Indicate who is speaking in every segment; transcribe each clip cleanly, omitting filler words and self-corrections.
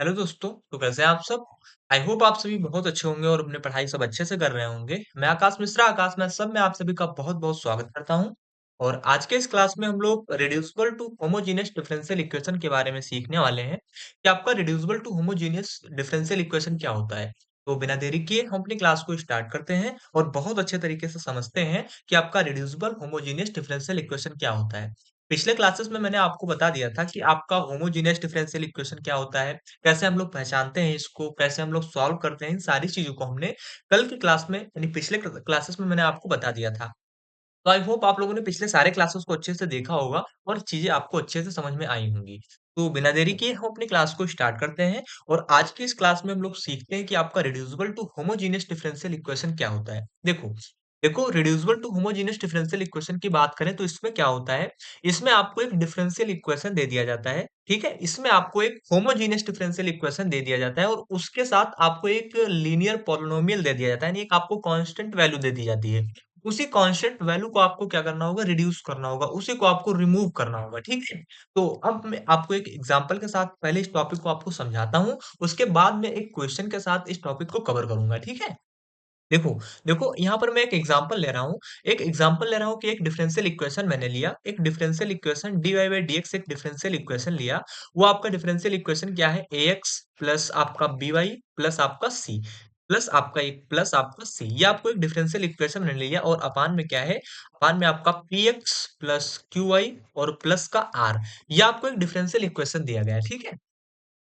Speaker 1: Hello दोस्तों, तो कैसे हैं आप सब? आई होप आप सभी बहुत अच्छे होंगे और अपनी पढ़ाई सब अच्छे से कर रहे होंगे। मैं आकाश मिश्रा, आकाश में सब में आप सभी का बहुत-बहुत स्वागत करता हूं। और आज के इस क्लास में हम लोग reducible to homogeneous differential equation के बारे में सीखने वाले हैं कि आपका reducible to homogeneous differential equation क्या होता है। तो बिना देरी किए हम अपनी क्लास को स्टार्ट करते हैं और बहुत अच्छे तरीके से समझते हैं कि आपका रिड्यूसिबल होमोजेनियस डिफरेंशियल इक्वेशन क्या होता है। पिछले क्लासेस में मैंने आपको बता दिया था कि आपका होमोजेनियस डिफरेंशियल इक्वेशन क्या होता है, कैसे हम लोग पहचानते हैं इसको, कैसे हम लोग सॉल्व करते हैं, इन सारी चीज़ों को हमने कल की क्लास में यानी पिछले क्लासेस में मैंने आपको बता दिया था। तो आई होप आप लोगों ने पिछले सारे क्लासेस को अच्छे से देखा होगा और चीज़ें आपको अच्छे से समझ में आई होंगी। तो बिना देरी किए हम अपनी क्लास को स्टार्ट करते हैं और आज की इस क्लास में हम लोग सीखते हैं कि आपका reducible to homogeneous differential equation क्या होता है। देखो, देखो reducible to homogeneous differential equation की बात करें तो इसमें क्या होता है, इसमें आपको एक डिफरेंशियल इक्वेशन दे दिया जाता है, ठीक है? इसमें आपको एक होमोजेनियस डिफरेंशियल इक्वेशन दे दिया जाता है और उसके साथ आपको एक लीनियर पॉलिनोमियल दे दिया जाता है, यानी एक आपको कांस्टेंट वैल्यू दे दी जाती है। उसी कांस्टेंट वैल्यू को आपको क्या करना होगा, रिड्यूस करना होगा, उसी को आपको रिमूव करना होगा, ठीक है? तो अब मैं आपको एक एग्जांपल के साथ पहले इस टॉपिक को आपको समझाता हूँ, उसके बाद मैं एक क्वेश्चन के साथ इस टॉपिक को कवर करूँगा, ठीक है? देखो, देखो यहाँ पर मैं एक एग्जांपल ले रहा हूँ, एक एग्जांपल ले रहा हूँ कि एक डिफरेंशियल इक्वेशन मैंने लिया, एक differential equation dy by dx एक डिफरेंशियल इक्वेशन लिया, वो आपका डिफरेंशियल इक्वेशन क्या है ax प्लस आपका by प्लस आपका c प्लस आपका एक प्लस आपका c, ये आपको एक डिफरेंशियल इक्वेशन मैंने लिया और अपान में क्या है, अपान में आपका px प्लस qy और प्लस का r, ये आपको एक डिफरेंशियल इक्वेशन दिया गया है, ठीक है?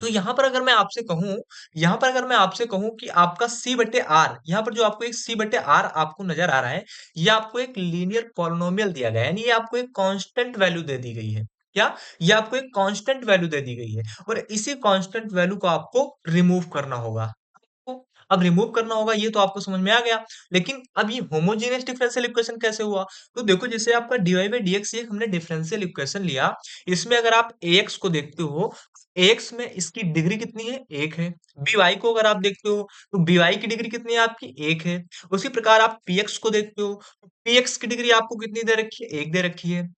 Speaker 1: तो यहाँ पर अगर मैं आपसे कहूँ, यहाँ पर अगर मैं आपसे कहूँ कि आपका C बटे R, यहाँ पर जो आपको एक C बटे R आपको नजर आ रहा है, ये आपको एक लीनियर पॉलिनोमियल दिया गया है, यानी ये आपको एक कांस्टेंट वैल्यू दे दी गई है। क्या? ये आपको एक कांस्टेंट वैल्यू दे दी गई है और इसी कांस्टेंट वैल्यू को आपको रिमूव करना होगा। तो अब रिमूव करना होगा ये तो आपको समझ में आ गया, लेकिन अब ये होमोजेनियस डिफरेंशियल इक्वेशन कैसे हुआ? तो देखो जैसे आपका dy बाई dx ये हमने डिफरेंशियल इक्वेशन लिया, इसमें अगर आप ax को देखते हो, ax में इसकी डिग्री कितनी है? 1 है। by को अगर आप देखते हो, तो by की डिग्री कितनी है आपकी? 1 है। उसी प्रकार आप px को देखते हो, तो px की डिग्री आपको कितनी दे रखी है? 1 दे रखी है।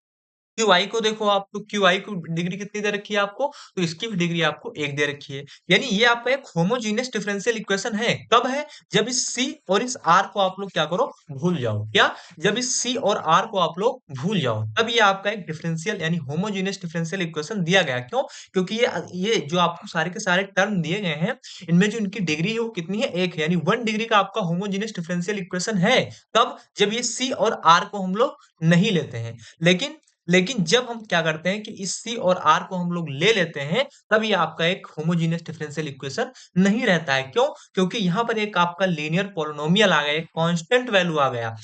Speaker 1: QI को देखो आप, तो QI को डिग्री कितनी दे रखी है आपको? तो इसकी भी डिग्री आपको 1 दे रखी है। यानी ये आपका एक होमोजेनियस डिफरेंशियल इक्वेशन है। कब है? जब इस C और इस R को आप लोग क्या करो? भूल जाओ। क्या? जब इस C और R को आप लोग भूल जाओ, तब ये आपका एक डिफरेंशियल यानी होमोजेनियस डिफरेंशियल इक्वेशन दिया गया। क्यों? क्योंकि ये जो आपको सारे के सारे टर्म दिए गए हैं, इनमें जो इनकी डिग्री है वो कितनी है? 1 है। यानी 1 डिग्री का आपका होमोजेनियस डिफरेंशियल इक्वेशन है। कब? जब ये C और R को हम लोग नहीं लेते हैं। लेकिन लेकिन जब हम क्या करते हैं कि इस C और R को हम लोग ले लेते हैं, तब ये आपका एक होमोजेनियस डिफरेंशियल इक्वेशन नहीं रहता है। क्यों? क्योंकि यहाँ पर एक आपका लीनियर पॉलिनोमियल आ गया, एक कांस्टेंट वैल्यू आ गया।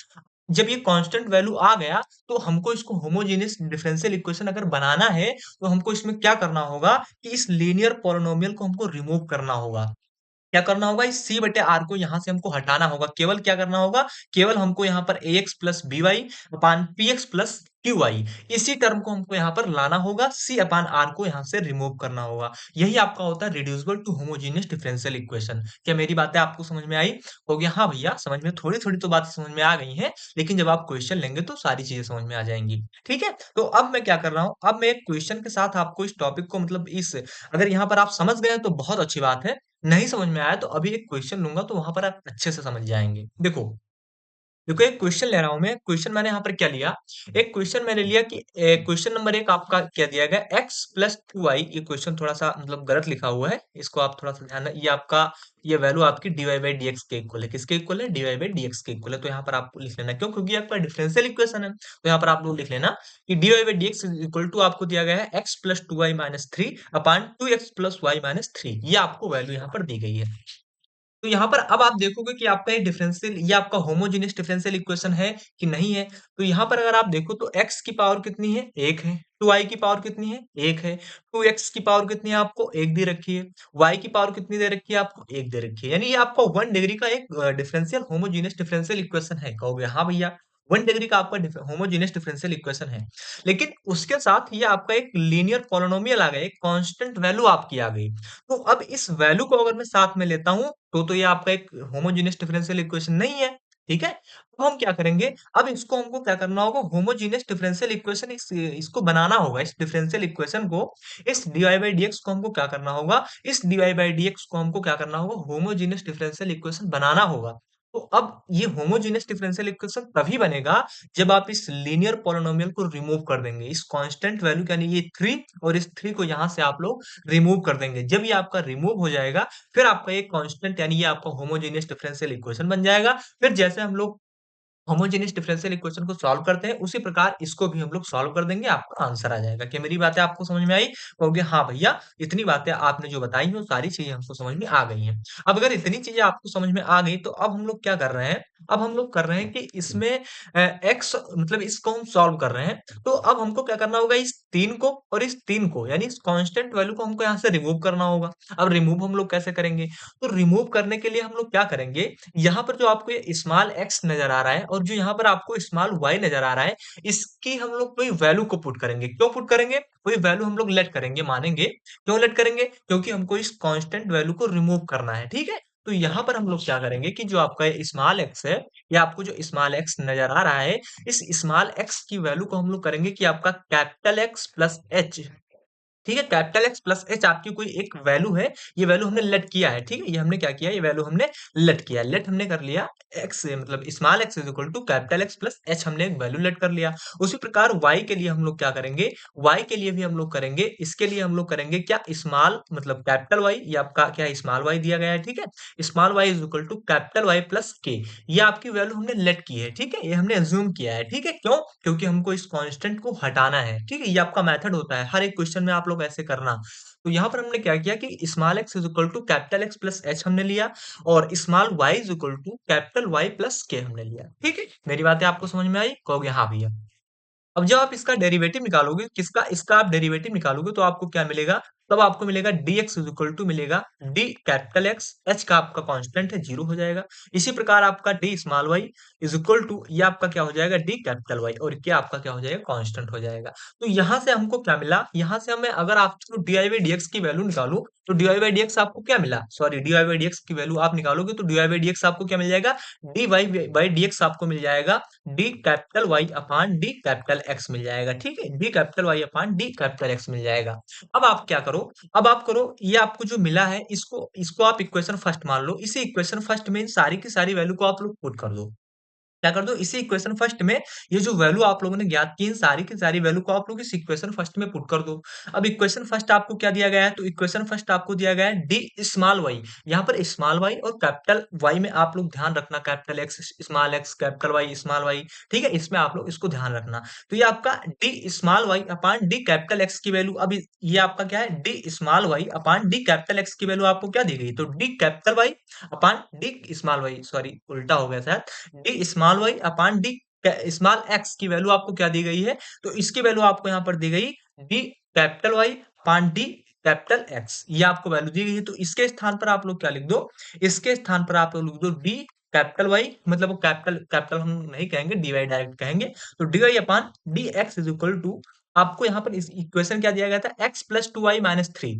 Speaker 1: जब ये कांस्टेंट वैल्यू आ गया, तो हमको इसको होमोजेनियस डिफरेंशियल इक्वेशन अगर बनाना है, तो हमको इसमें क्या करना होगा कि इस लीनियर पॉलिनोमियल को हमको रिमूव करना होगा। क्या करना होगा, इस C बटे R को यहाँ से हमको हटाना होगा। केवल क्या करना होगा, केवल हमको यहाँ पर ax plus by upon px plus qy, इसी टर्म को हमको यहाँ पर लाना होगा, C अपान R को यहाँ से रिमूव करना होगा। यही आपका होता है reducible to homogeneous differential equation. क्या मेरी बातें आपको समझ में आई? हो गया? हाँ भैया, समझ में थोड़ी थोड़ी तो बातें समझ में आ गई हैं, लेकिन जब आप क्वेश्चन लेंगे तो सारी चीजें समझ में आ जाएंगी। ठीक है, तो अब मैं क्या कर रहा हूँ, अब मैं एक क्वेश्चन के साथ आपको इस टॉपिक को मतलब इस अगर यहाँ पर आप समझ गए तो बहुत अच्छी बात है, नहीं समझ में आया तो अभी एक क्वेश्चन लूँगा तो वहाँ पर आप अच्छे से समझ जाएँगे। देखो, देखो एक क्वेश्चन ले रहा हूँ मैं, क्वेश्चन मैंने यहाँ पर क्या लिया, एक क्वेश्चन मैंने लिया कि क्वेश्चन नंबर 1 आपका क्या दिया गया x प्लस 2y, ये क्वेश्चन थोड़ा-सा मतलब गलत लिखा हुआ है, इसको आप थोड़ा-सा ध्यान ये आपका ये वैल्यू आपकी dy बाई dx के इक्वल है, किसके इक्वल है? dy बाई dx के इक्वल है, तो यहाँ पर आपको लिख लेना क्यों? क्योंकि ये आपका डिफरेंशियल इक्वेशन है, तो यहाँ पर आप लोग लिख लेना कि dy by dx is equal to आपको दिया गया है x plus 2y minus 3 upon 2x plus y minus 3, ये आपको वैल्यू यहाँ पर दी गई है। तो यहाँ पर अब आप देखोगे कि आपका ये डिफरेंशियल ये आपका होमोजेनियस डिफरेंशियल इक्वेशन है कि नहीं है। तो यहाँ पर अगर आप देखो तो x की पावर कितनी है? 1 है। 2y की पावर कितनी है? 1 है। 2x की पावर कितनी है? आपको 1 दे रखी है। y की पावर कितनी दे रखी है? आपको 1 दे रखी है। यानी ये आपका 1 डिग्री का एक डिफरेंशियल होमोजेनियस डिफरेंशियल इक्वेशन है। कहोगे हाँ भैया, 1 डिग्री का आपका होमोजेनियस डिफरेंशियल इक्वेशन है। लेकिन उसके साथ ये आपका एक लीनियर पॉलिनोमियल आ गया, एक कांस्टेंट वैल्यू आपकी आ गई। तो अब इस वैल्यू को अगर मैं साथ में लेता हूँ, तो ये आपका एक होमोजेनियस डिफरेंशियल इक्वेशन नहीं है। ठीक है? अब हम क्या करेंगे, अब इसको हमको क्या करना होगा, होमोजेनियस डिफरेंशियल इक्वेशन इसको बनाना होगा, इस डिफरेंशियल इक्वेशन को, इस dy बाई dx को हमको क्या करना होगा, इस dy बाई dx को हमको क्या करना होगा, होमोजेनियस डिफरेंशियल इक्वेशन बनाना होगा। तो अब ये होमोजेनियस डिफरेंशियल इक्वेशन तभी बनेगा जब आप इस लीनियर पॉलिनोमियल को रिमूव कर देंगे, इस कांस्टेंट वैल्यू यानी ये 3 और इस 3 को यहाँ से आप लोग रिमूव कर देंगे। जब ये आपका रिमूव हो जाएगा, फिर आपका ये कांस्टेंट यानी ये आपका होमोजेनियस डिफरेंशियल इक्वेशन बन जाएगा। फिर जैसे हम लोग होमोजेनियस डिफरेंशियल इक्वेशन को सॉल्व करते हैं, उसी प्रकार इसको भी हम लोग सॉल्व कर देंगे, आपका आंसर आ जाएगा। क्या मेरी बातें आपको समझ में आई? कहोगे हाँ भैया, इतनी बातें आपने जो बताई हैं, वो सारी चीजें हमको समझ में आ गई हैं। अब अगर इतनी चीजें आपको समझ में आ गई, तो अब हम लोग क्या कर रहे हैं? अब हम लोग कर रहे हैं कि इसमें एक्स मतलब इसको हम सॉल्व कर रहे हैं। तो अब हमको क्या करना होगा, इस 3 को और इस 3 को यानी इस कांस्टेंट वैल्यू को हमको यहाँ से रिमूव करना होगा। अब रिमूव हम लोग कैसे करेंगे? तो रिमूव करने के लिए हम लोग क्या करेंगे, यहाँ पर जो आपको ये स्मॉल एक्स नजर आ रहा है और जो यहाँ पर आपको स्मॉल वाई नजर आ रहा है, इसकी हम लोग कोई वैल्यू को पुट करेंगे। क्यों पुट करेंगे? कोई वैल्यू हम लोग लेट करेंगे, मानेंगे। क्यों लेट करेंगे? क्योंकि हमको इस कांस्टेंट वैल्यू को रिमूव करना है, ठीक है? तो यहाँ पर हम लोग क्या करेंगे कि जो आपका ये स्मॉल एक्स है, या आपको जो स्मॉल एक्स नजर आ रहा है, इस स्मॉल एक्स की वैल्यू को हम लोग करेंगे कि आपका कैपिटल एक्स प्लस एच, ठीक है? कैपिटल एक्स प्लस एच आपकी कोई एक वैल्यू है, ये वैल्यू हमने लेट किया है, ठीक है? ये हमने क्या किया, ये वैल्यू हमने लेट किया है। लेट हमने कर लिया एक्स मतलब small x is equal to capital X plus H, हमने एक वैल्यू लेट कर लिया। उसी प्रकार वाई के लिए हम लोग क्या करेंगे, वाई के लिए भी हम लोग करेंगे, इसके लिए हम लोग करेंगे क्या, स्मॉल मतलब कैपिटल वाई, ये आपका क्या है, स्मॉल वाई दिया गया है, ठीक है? Small Y is equal to capital Y plus K, ये आपकी वैल्यू हमने लेट की है, ठीक है? ये हमने अज्यूम किया है, ठीक है? क्यों? क्योंकि हमको इस कांस्टेंट को हटाना है, ठीक है? ये आपका मेथड होता है, हर एक क्वेश्चन में आप लोग ऐसे करना। तो यहाँ पर हमने क्या किया कि small x is equal to capital X plus H हमने लिया, और small Y is equal to capital Y plus k हमने लिया, ठीक है? मेरी बातें आपको समझ में आई? कहोगे हाँ भैया। अब जब आप इसका डेरिवेटिव निकालोगे, किसका, इसका आप डेरिवेटिव निकालोगे, तो आपको क्या मिलेगा, तब आपको मिलेगा dx इज इक्वल टू मिलेगा d कैपिटल x, h का आपका कांस्टेंट है, जीरो हो जाएगा। इसी प्रकार आपका d small y is equal to, ये आपका क्या हो जाएगा, d कैपिटल y, और क्या आपका क्या हो जाएगा, कांस्टेंट हो जाएगा। तो यहाँ से हमको क्या मिला, यहाँ से हमें अगर आप dy बाई dx की वैल्यू निकालो, तो dy बाई dx आपको क्या मिला, सॉरी dy बाई dx की वैल्यू आप निकालोगे, तो dy बाई dx आपको क्या मिल जाएगा, dy बाई dx आपको मिल जाएगा D capital Y upon D capital X मिल जाएगा, ठीक है? D capital Y upon D capital X मिल जाएगा। अब आप क्या करो, अब आप करो, ये आपको जो मिला है, इसको इसको आप इक्वेशन फर्स्ट मान लो, इसी इक्वेशन फर्स्ट में इन सारी की सारी वैल्यू को आप लोग पुट कर दो। क्या कर दो, इसी इक्वेशन फर्स्ट में ये जो वैल्यू आप लोगों ने ज्ञात की, इन सारी की सारी वैल्यू को आप लोग इस इक्वेशन फर्स्ट में पुट कर दो। अब इक्वेशन फर्स्ट आपको क्या दिया गया है, तो इक्वेशन फर्स्ट आपको दिया गया है डी स्मॉल वाई, यहाँ पर स्मॉल वाई और कैपिटल वाई में आप लोग ध्यान रखना, capital X small x capital Y small y, ठीक है? इसमें आप लोग इसको ध्यान रखना। तो ये आपका D small Y upon D capital x की वैल्यू, अब ये आपका क्या है, D small Y upon D capital x की वैल्यू आपको क्या दी गई, तो D capital Y upon D small Y, sorry उल्टा हो गया शायद, D small Y upon D small x की वैल्यू आपको क्या दी गई है, तो इसकी वैल्यू आपको यहाँ पर दी गई D capital Y upon D capital x, ये आपको वैल्यू दी गई है। तो इसके स्थान पर आप लोग क्या लिख दो, इसके स्थान पर आप लोग लिख दो डी कैपिटल वाई, मतलब वो कैपिटल कैपिटल हम नहीं कहेंगे, डी वाई डायरेक्ट कहेंगे। तो d y upon D x is equal to, आपको यहाँ पर इस इक्वेशन क्या दिया गया था, x plus two y minus three.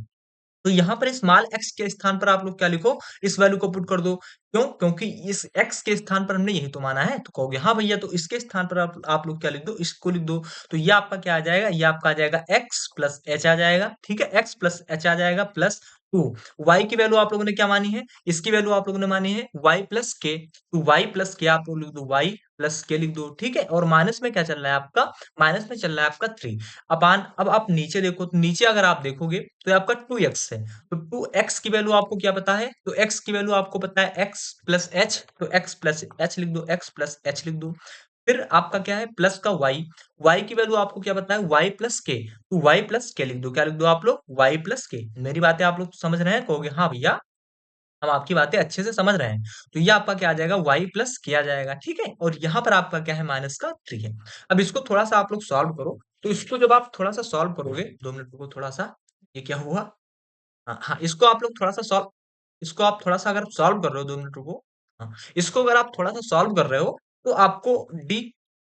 Speaker 1: तो यहाँ पर स्मॉल एक्स के स्थान पर आप लोग क्या लिखो, इस वैल्यू को पुट कर दो। क्यों? क्योंकि इस एक्स के स्थान पर हमने यही तो माना है। तो कहोगे हाँ भैया, तो इसके स्थान पर आप लोग क्या लिख दो, इसको लिख दो। तो ये आपका क्या आ जाएगा, ये आपका आ जाएगा एक्स प्लस एच आ जाएगा, ठीक है? एक्स प्लस एच आ जाएगा प्लस टू, वाई की वैल्यू आप लोगों ने क्या मानी है, इसकी वैल्यू आप लोगों ने मानी है वाई प्लस के, तो वाई प्लस के आप लोग लिख दो, वाई प्लस के लिख दो, ठीक है? और माइनस में क्या चल रहा है आपका, माइनस में चल रहा है आपका थ्री अपान, अब आप नीचे देखो, तो नीचे अगर आप देखोगे तो ये आपका टू एक्स है। तो टू एक्स की वैल्यू आपको क्या पता है, तो एक्स की वैल्यू आपको पता है एक्स प्लस एच, तो एक्स प्लस एच लिख दो, एक्स प्लस एच लिख दो। फिर आपका क्या है, प्लस का वाई, वाई की वैल्यू आपको क्या पता है, वाई प्लस के, तो वाई प्लस के लिख दो, क्या लिख दो आप लोग, वाई प्लस के। मेरी बातें आप लोग समझ रहे हैं? कहोगे हाँ भैया, हम आपकी बातें अच्छे से समझ रहे हैं। तो ये आपका क्या आ जाएगा, y प्लस किया जाएगा, ठीक है? और यहाँ पर आपका क्या है, माइनस का थ्री है। अब इसको थोड़ा सा आप लोग सॉल्व करो, तो इसको जब आप थोड़ा सा सॉल्व करोगे, 2 मिनट रुको थोड़ा सा, ये क्या हुआ, हाँ हाँ, इसको आप लोग थोड़ा सा सॉल्व, इसको आप थोड़ा सा अगर सॉल्व कर रहे हो, 2 मिनट रुको, हाँ, इसको अगर आप थोड़ा सा सॉल्व कर रहे हो, तो आपको D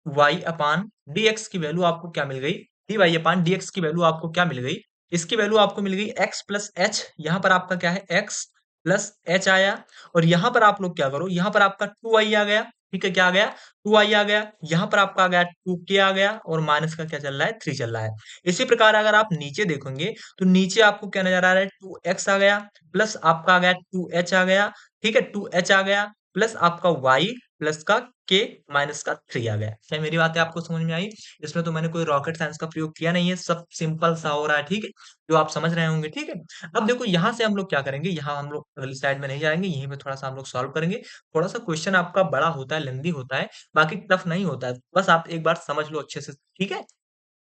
Speaker 1: y upon D x की वैल्यू आपको क्या मिल गई, D y upon D x की वैल्यू आपको क्या मिल गई, इसकी वैल्यू आपको मिल गई एक्स प्लस एच, यहाँ पर आपका क्या है, एक्स प्लस एच आया, और यहाँ पर आप लोग क्या करो, यहाँ पर आपका टू वाई आ गया, ठीक है, क्या आ गया? 2i आ गया, यहाँ पर आपका आ गया 2k आ गया और माइनस का क्या चल रहा है? 3 चल रहा है। इसी प्रकार अगर आप नीचे देखोगे, तो नीचे आपको क्या नज़र आ रहा है? 2x आ गया, प्लस आपका आ गया 2h आ गया, ठीक है? 2h आ गया, प्लस आपका y प्लस का k माइनस का 3 आ गया। क्या मेरी बातें आपको समझ में आई? इसमें तो मैंने कोई रॉकेट साइंस का प्रयोग किया नहीं है, सब सिंपल सा हो रहा है, ठीक है? जो आप समझ रहे होंगे, ठीक है? अब देखो यहाँ से हम लोग क्या करेंगे, यहाँ हम लोग अगली स्लाइड में नहीं जाएँगे, यहीं पे थोड़ा-सा हम लोग सॉल्व करेंगे। थोड़ा-सा क्वेश्चन आपका बड़ा होता है, लेंथी होता है, बाकी टफ नहीं होता है। बस आप एक बार समझ लो अच्छे से, ठीक है?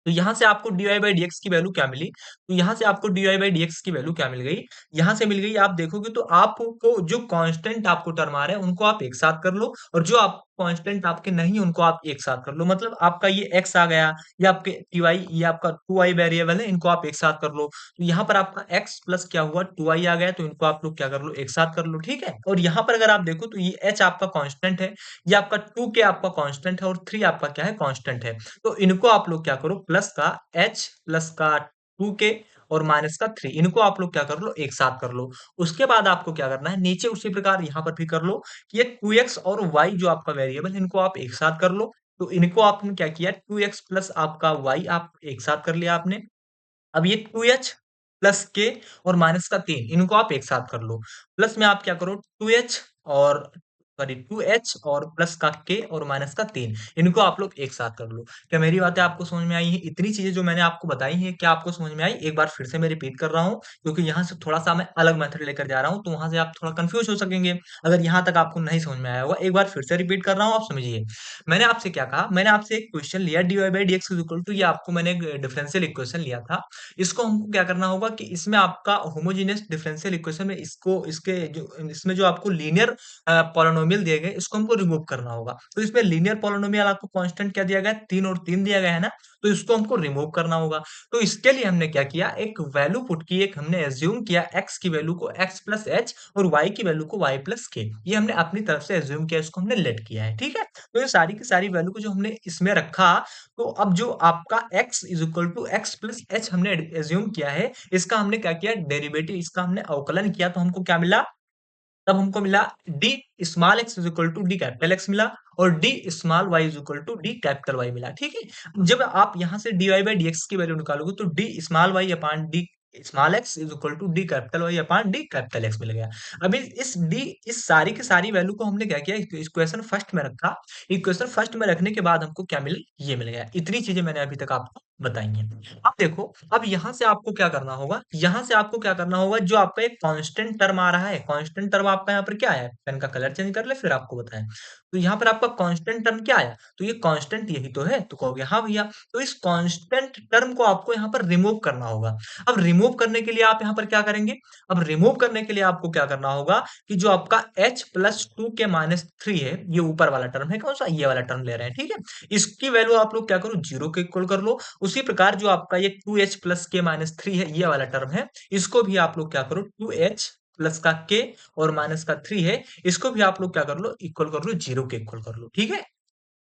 Speaker 1: तो यहाँ से आपको dy बाई dx की वैल्यू क्या मिली? तो यहाँ से आपको dy बाई dx की वैल्यू क्या मिल गई? यहाँ से मिल गई, आप देखोगे तो आपको जो कांस्टेंट आपको टर्म आ रहे हैं, उनको आप एक साथ कर लो और जो आप कांस्टेंट आपके नहीं, उनको आप एक साथ कर लो। मतलब आपका ये x आ गया, ये आपके ty, ये आपका 2i वेरिएबल है, इनको आप एक साथ कर लो। तो यहाँ पर आपका x प्लस क्या हुआ? 2i आ गया, तो इनको आप लोग क्या कर लो? एक साथ कर लो, ठीक है? और यहाँ पर अगर आप देखो तो ये h आपका कांस्टेंट है, ये आपका 2k आपका कांस्टेंट है और 3 आपका क्या है? कांस्टेंट है। तो इनको आप लोग क्या करो, प्लस का h प्लस का 2k और माइनस का 3, इनको आप लोग क्या कर लो? एक साथ कर लो। उसके बाद आपको क्या करना है, नीचे उसी प्रकार यहाँ पर भी कर लो कि ये 2x और y जो आपका वेरिएबल है, इनको आप एक साथ कर लो। तो इनको आपने क्या किया, 2x प्लस आपका y आप एक साथ कर लिया आपने। अब ये 2h प्लस के और माइनस का 3, इनको आप एक साथ कर लो। प्लस में आप क्या करो, 2h और सॉरी 2h और प्लस का k और माइनस का 3, इनको आप लोग एक साथ कर लो। क्या मेरी बातें आपको समझ में आई हैं? इतनी चीजें जो मैंने आपको बताई हैं, क्या आपको समझ में आई? एक बार फिर से मैं रिपीट कर रहा हूँ, क्योंकि यहाँ से थोड़ा-सा मैं अलग मेथड लेकर जा रहा हूँ, तो वहाँ से आप थोड़ा कन्फ्यूज़ हो सकेंगे, अगर यहाँ तक आपको नहीं समझ में आया होगा। एक बार फिर से रिपीट कर रहा हूँ, आप समझिए। मैंने आपसे क्या कहा? मैंने आपसे एक क्वेश्चन लिया, dy by dx is equal to, ये आपको मैंने एक डिफरेंशियल इक्वेशन लिया था। इसको हमको क्या करना होगा कि इसमें आपका होमोजेनियस डिफरेंशियल इक्वेशन में इसको इसके जो इसमें जो आपको लीनियर पॉलिनोमियल दिए गए, इसको हमको रिमूव करना होगा। तो इसमें लीनियर पॉलिनोमियल आपको कांस्टेंट क्या दिया गया है? 3 और 3 दिया गया है ना? तो इसको हमको रिमूव करना होगा। तो इसके लिए हमने क्या किया, एक वैल्यू पुट की, एक हमने एज्यूम किया x की वैल्यू को x प्लस h और y की वैल्यू को y प्लस k। ये हमने अपनी तरफ से एज्यूम किया, इसको हमने लेट किया है, ठीक है? तो ये सारी की सारी वैल्यू को जो हमने इसमें रखा, तो अब जो आपका x is equal to x plus H हमने एज्यूम किया है, इसका हमने क्या किया, डेरिवेटिव, इसका हमने अवकलन किया, तो हमको क्या मिला? तब हमको मिला D small x is equal to D capital X मिला और D small Y is equal to D capital Y मिला, ठीक है? जब आप यहाँ से D Y by D x की वैल्यू निकालोगे, तो D small Y upon D small x is equal to D capital Y upon D capital X मिल गया। अभी इस सारी की सारी वैल्यू को हमने क्या किया, इक्वेशन फर्स्ट में रखा। इक्वेशन फर्स्ट में रखने के बाद हमको क्या मिला, ये मिल गया। इतनी चीजें मैंने अभी तक आपको बताई हैं। अब देखो, अब यहाँ से आपको क्या करना होगा, यहाँ से आपको क्या करना होगा, जो आपका एक कांस्टेंट टर्म आ रहा है, कांस्टेंट टर्म आपका यहाँ पर क्या है, पेन का कलर चेंज कर ले फिर आपको बताएं। तो यहाँ पर आपका कांस्टेंट टर्म क्या आया, तो ये कांस्टेंट यही तो है, तो कहोगे हाँ भैया। तो इस कांस्टेंट टर्म को आपको यहाँ पर रिमूव करना होगा। अब रिमूव करने के लिए आप यहाँ पर क्या करेंगे, अब रिमूव करने के लिए आपको क्या करना होगा कि जो आपका h प्लस 2 के माइनस 3 है, ये ऊपर वाला टर्म है, कौन सा, ये वाला टर्म ले रहे हैं, ठीक है? इसकी वैल्यू आप लोग क्या करो, जीरो के इक्वल कर लो। उसी प्रकार जो आपका ये 2h प्लस के माइनस 3 है, ये वाला टर्म है, इसको भी आप लोग क्या करो, 2h प्लस का k और माइनस का 3 है, इसको भी आप लोग क्या कर लो, इक्वल कर लो, जीरो के इक्वल कर लो, ठीक है?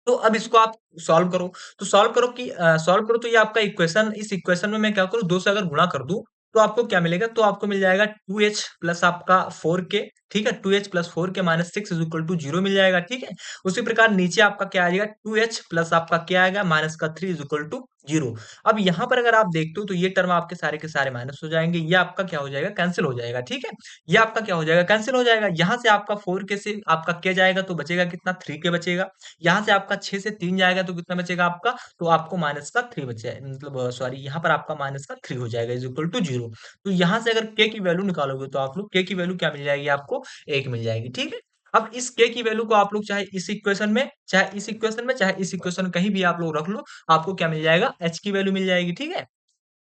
Speaker 1: तो अब इसको आप सॉल्व करो। तो सॉल्व करो, तो ये आपका इक्वेशन, इस इक्वेशन में मैं क्या करूँ, 2 से अगर गुणा कर दूँ, तो आपको क्या मिलेगा, तो आपको मिल जाएगा 2h प्लस आपका 4k, ठीक है? 2h plus 4k minus 6 is equal to 0 मिल जाएगा, ठीक है? उसी प्रकार नीचे आपका क्या आ जाएगा, 2h प्लस आपका क्या आएगा, माइनस का 3 इज इक्वल टू 0। अब यहाँ पर अगर आप देखते हो, तो ये टर्म आपके सारे के सारे माइनस हो जाएंगे, ये आपका क्या हो जाएगा, कैंसिल हो जाएगा, ठीक है? ये आपका क्या हो जाएगा, कैंसिल हो जाएगा। यहाँ से आपका 4k से आपका k जाएगा, तो बचेगा कितना, 3k बचेगा। यहाँ से आपका 6 से 3 जाएगा, तो कितना बचेगा आपका, तो आपको माइनस का 3 बचे, मतलब सॉरी, यहाँ पर आपका माइनस का 3 हो जाएगा, इज इक्वल टू 0। तो यहाँ से अगर k की वैल्यू निकालोगे, तो आप लोग k की वैल्यू क्या मिल जाएगी आपको, 1 मिल जाएगी, ठीक है? अब इस k की वैल्यू को आप लोग चाहे इस इक्वेशन में, चाहे इस इक्वेशन में, चाहे इस इक्वेशन कहीं भी आप लोग रख लो, आपको क्या मिल जाएगा, h की वैल्यू मिल जाएगी, ठीक है?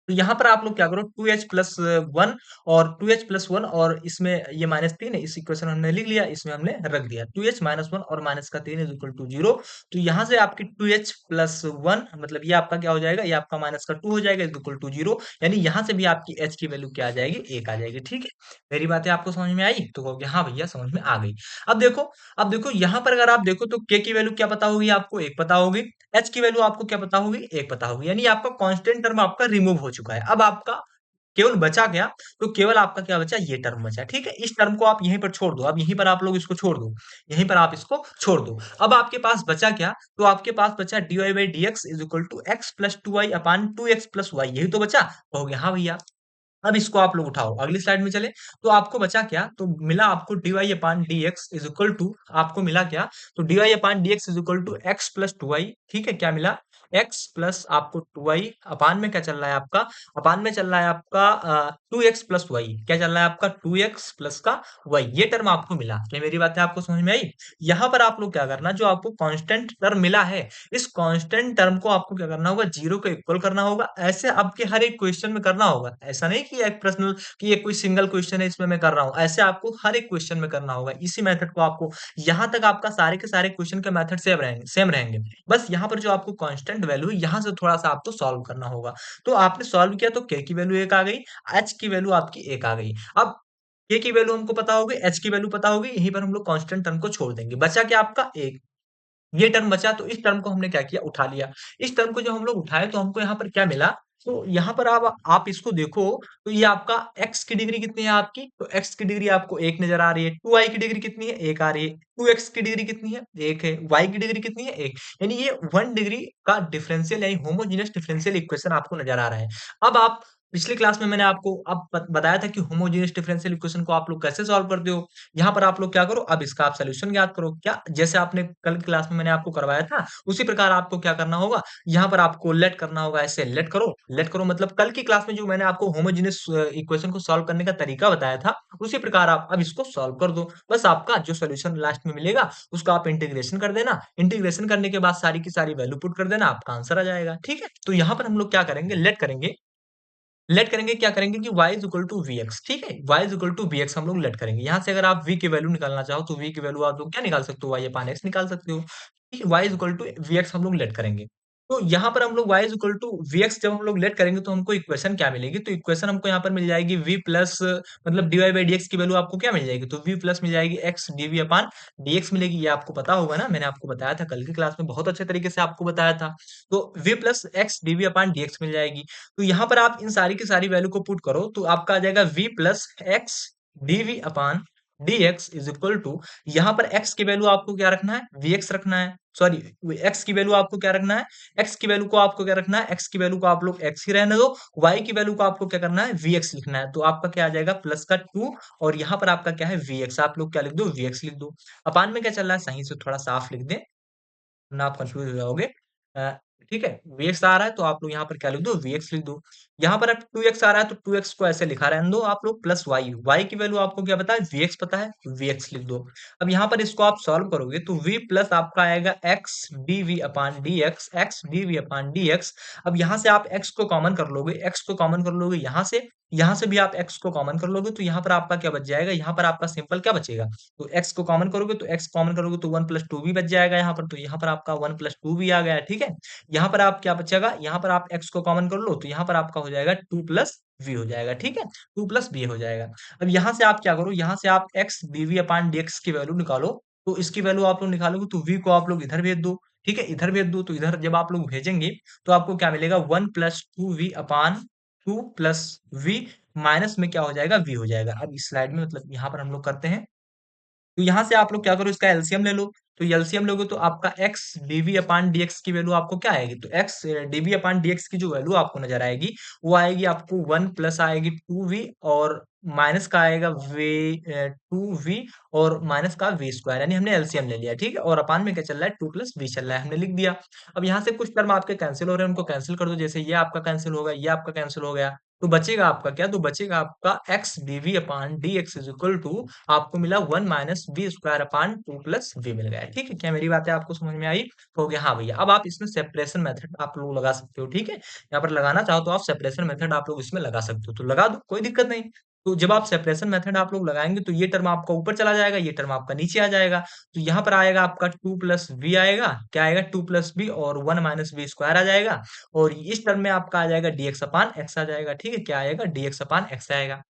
Speaker 1: तो यहाँ पर आप लोग क्या करो, 2h प्लस 1 और 2h प्लस 1 और इसमें ये माइनस 3 है, इस इक्वेशन हमने लिख लिया, इसमें हमने रख दिया 2h माइनस 1 और माइनस का 3 इज इक्वल टू 0। तो यहाँ से आपकी 2h प्लस 1 मतलब ये आपका क्या हो जाएगा, ये आपका माइनस का 2 हो जाएगा इज इक्वल टू 0। यानी यहाँ से भी आपकी h की वैल्यू क्या आ जाएगी, 1 आ जाएगी, ठीक है? मेरी बातें आपको समझ में आई, तो कहोगे हाँ भैया समझ में आ गई। अब देखो यहाँ पर अगर आप देखो, तो k की वैल्यू क्या पता होगी आपको, 1 पता होगी। h की वैल्यू आपको क्या पता होगी, 1 पता होगी, यानी आपका कांस्टेंट टर्म आपका रिमूव हो चुका है। अब आपका केवल बचा क्या? तो केवल आपका क्या बचा? ये टर्म बचा, ठीक है? इस टर्म को आप यहीं पर छोड़ दो, अब यहीं पर आप लोग इसको छोड़ दो, यहीं पर आप इसको छोड़ दो। अब आपके पास बचा क्या? तो आपके पास बचा dy by dx is equal to x plus 2y upon 2x plus y, यही तो बचा। कहोगे हाँ भैया। अब इसको आप लोग उठाओ, अगली स्लाइड में चले। तो आपको बचा क्या? तो मिला आपको dy upon dx is equal to, आपको मिला क्या? तो dy upon dx is equal to x plus 2y, ठीक है? क्या मिला? x प्लस आपको 2y अपान में क्या चल रहा है आपका? अपान में चल रहा है आपका 2x प्लस y। क्या चल रहा है आपका? 2x प्लस का y, ये टर्म आपको मिला। क्या मेरी बातें आपको समझ में आई? यहाँ पर आप लोग क्या करना, जो आपको कांस्टेंट टर्म मिला है, इस कांस्टेंट टर्म को आपको क्या करना होगा? जीरो के इक्वल करना होगा। ऐसे आपके हर एक क्वेश्चन में करना होगा। ऐसा नहीं कि एक प्रश्न, कि ये कोई सिंगल क्वेश्चन है इसमें मैं कर रहा हूँ, ऐसे आपको हर एक क्वेश्चन में करना होगा। इसी मेथड को आपको, यहाँ तक आपका सारे के सारे क्वेश्चन के मेथड सेम रहेंगे। बस यहाँ पर जो आपको कांस्टेंट वैल्यू है, यहाँ से थोड़ा सा आपको सॉल्व करना होगा। तो आपने सॉल्व किया तो k की वैल्यू 1 आ गई, h की वैल्यू आपकी 1 आ गई। अब k की वैल्यू हमको पता होगी, h की वैल्यू पता होगी, यहीं पर हम लोग कांस्टेंट टर्म को छोड़ देंगे। बचा क्या आपका? 1। ये टर्म बचा, तो इस टर्म को हमने क्या किया? उठा लिया। इस टर्म को जब हम लोग उठाए तो हमको यहाँ पर क्या मिला? तो यहाँ पर आप इसको देखो, तो ये आपका x की डिग्री कितनी है आपकी? तो x की डिग्री आपको 1 नजर आ रही है। 2y की डिग्री कितनी है? 1 आ रही है। 2x की डिग्री कितनी है? 1 है। y की डिग्री कितनी है? 1। यानी ये 1 डिग्री का डिफरेंशियल यानी होमोजेनियस डिफरेंशियल इक्वेशन आपको नजर आ रहा है। अब आप, पिछली क्लास में मैंने आपको अब बताया था कि होमोजेनियस डिफरेंशियल इक्वेशन को आप लोग कैसे सॉल्व करते हो। यहाँ पर आप लोग क्या करो, अब इसका आप सॉल्यूशन ज्ञात करो। क्या जैसे आपने कल की क्लास में मैंने आपको करवाया था, उसी प्रकार आपको क्या करना होगा? यहाँ पर आपको लेट करना होगा। ऐसे लेट करो, लेट करो मतलब कल की क्लास में जो मैंने आपको होमोजेनियस इक्वेशन को सॉल्व करने का तरीका बताया था, उसी प्रकार आप अब इसको सॉल्व कर दो। बस आपका जो सॉल्यूशन लास्ट में मिलेगा, उसका आप इंटीग्रेशन कर देना। इंटीग्रेशन करने के बाद सारी की सारी वैल्यू पुट कर देना, आपका आंसर आ जाएगा। ठीक है? तो यहाँ पर हम लोग क्या करेंगे? लेट करेंगे। लेट करेंगे, क्या करेंगे कि y is equal to v x, ठीक है? y is equal to v x हम लोग लेट करेंगे। यहाँ से अगर आप v की वैल्यू निकालना चाहो तो v की वैल्यू आप लोग क्या निकाल सकते हो? y अपान x निकाल सकते हो। ठीक है? y is equal to v x हम लोग लेट करेंगे। तो यहाँ पर हम लोग y is equal to v x जब हम लोग लेट करेंगे तो हमको इक्वेशन क्या मिलेगी? तो इक्वेशन हमको यहाँ पर मिल जाएगी v प्लस, मतलब d Y by D x की वैल्यू आपको क्या मिल जाएगी? तो v प्लस मिल जाएगी x D V upon D x मिलेगी। ये आपको पता होगा ना, मैंने आपको बताया था कल की क्लास में, बहुत अच्छे तरीके से आपको बताया था। तो v plus X D V upon D X मिल जाएगी। तो यहाँ पर आप इन सारी की सारी वैल्यू को पुट करो तो आपका आ जाएगा v plus x d v upon D x is equal to, यहाँ पर x की वैल्यू आपको क्या रखना है? vx रखना है। सॉरी, x की वैल्यू आपको क्या रखना है? x की वैल्यू को आपको क्या रखना है? x की वैल्यू को आप लोग x ही रहने दो। y की वैल्यू को आपको क्या करना है? vx लिखना है। तो आपका क्या आ जाएगा? प्लस का 2, और यहाँ पर आपका क्या है? vx, आप लोग क्या लिख दो? vx लिख दो। अपान में क्या चल रहा है? सही से थोड़ा साफ लिख दें, वरना आप कंफ्यूज हो जाओगे। अ, ठीक है? Vx आ रहा है तो आप लोग यहाँ पर क्या लिख दो? Vx लिख दो। यहाँ पर अब 2x आ रहा है तो 2x को ऐसे लिखा रहने दो आप लोग, प्लस y। y की वैल्यू आपको क्या पता है? Vx पता है, Vx लिख दो। अब यहाँ पर इसको आप सॉल्व करोगे तो v प्लस आपका आएगा x dv upon dx, x dv upon dx। अब यहाँ से आप x को कॉमन कर लोगे, x को कॉमन कर लोगे यहाँ से भी आप x को कॉमन कर लोगे, तो यहाँ पर आपका क्या बच जाएगा? यहाँ पर आपका सिंपल क्या बचेगा? तो x को कॉमन करोगे तो x कॉमन करोगे तो 1 प्लस 2 भी बच जाएगा यहाँ पर। तो यहाँ पर आपका 1 प्लस 2 भी आ गया है, ठीक है? यहाँ पर आप क्या बचेगा? यहाँ पर आप x को कॉमन कर लो तो यहाँ पर आपका हो जाएगा 2 प्लस v हो जाएगा, ठीक है? 2 प्लस v हो जाएगा। अब यहाँ से आप क्या करो? यहाँ से आप x dv अपान dx की वैल्यू निकालो। तो इसकी वैल्यू आप लोग निकालोगे तो v को आप लोग इधर भेज दो, ठीक है? इधर भेज दो, तो इधर जब आप लोग भेजेंगे तो आपको क्या मिलेगा? 1 प्लस 2v अपान 2 प्लस v, माइनस में क्या हो जाएगा? v हो जाएगा। अब इस स्लाइड में मतलब यहाँ पर हम लोग करते हैं, तो यहाँ से आप लोग क्या करो? इसका एलसीएम ले लो। तो एलसीएम लोगे तो आपका x dv अपान dx की वैल्यू आपको क्या आएगी? तो x dv अपान dx की जो वैल्यू आपको नजर आएगी, वो आएगी आपको 1 प्लस आएगी 2v, और माइनस का आएगा टू वी, और माइनस का वी स्क्वायर, यानी हमने एलसीएम ले लिया, ठीक है? और अपान में क्या चल रहा है? 2 प्लस वी चल रहा है, हमने लिख दिया। अब यहाँ से कुछ टर्म आपके कैंसिल हो रहे हैं, उनको कैंसिल कर दो। जैसे ये आपका कैंसिल होगा, ये आपका कैंसिल हो गया, तो बचेगा आपका क्या? तो बचेगा आपका x dv upon dx is equal to, आपको मिला 1 minus we square upon 2 plus V मिल गया, ठीक है? क्या मेरी बातें आपको समझ में आई? तो हो गया। हाँ भैया, अब आप इसमें सेपरेशन मेथड आप लोग लगा सकते हो, ठीक है? यहाँ पर लगाना चाहो तो आप सेपरेशन मेथड आप लोग इसमें लगा सकते हो, तो लगा दो, कोई दिक्कत नहीं। तो जब आप सेपरेशन मेथड आप लोग लगाएंगे तो ये टर्म आपका ऊपर चला जाएगा, ये टर्म आपका नीचे आ जाएगा। तो यहाँ पर आएगा आपका 2 प्लस वी आएगा, क्या आएगा? 2 प्लस वी, और 1 माइनस वी स्क्वायर आ जाएगा, और इस टर्म में आपका आ जाएगा dx अपान x आ जाएगा, ठीक है? क्या आएगा? dx अपान x आएगा।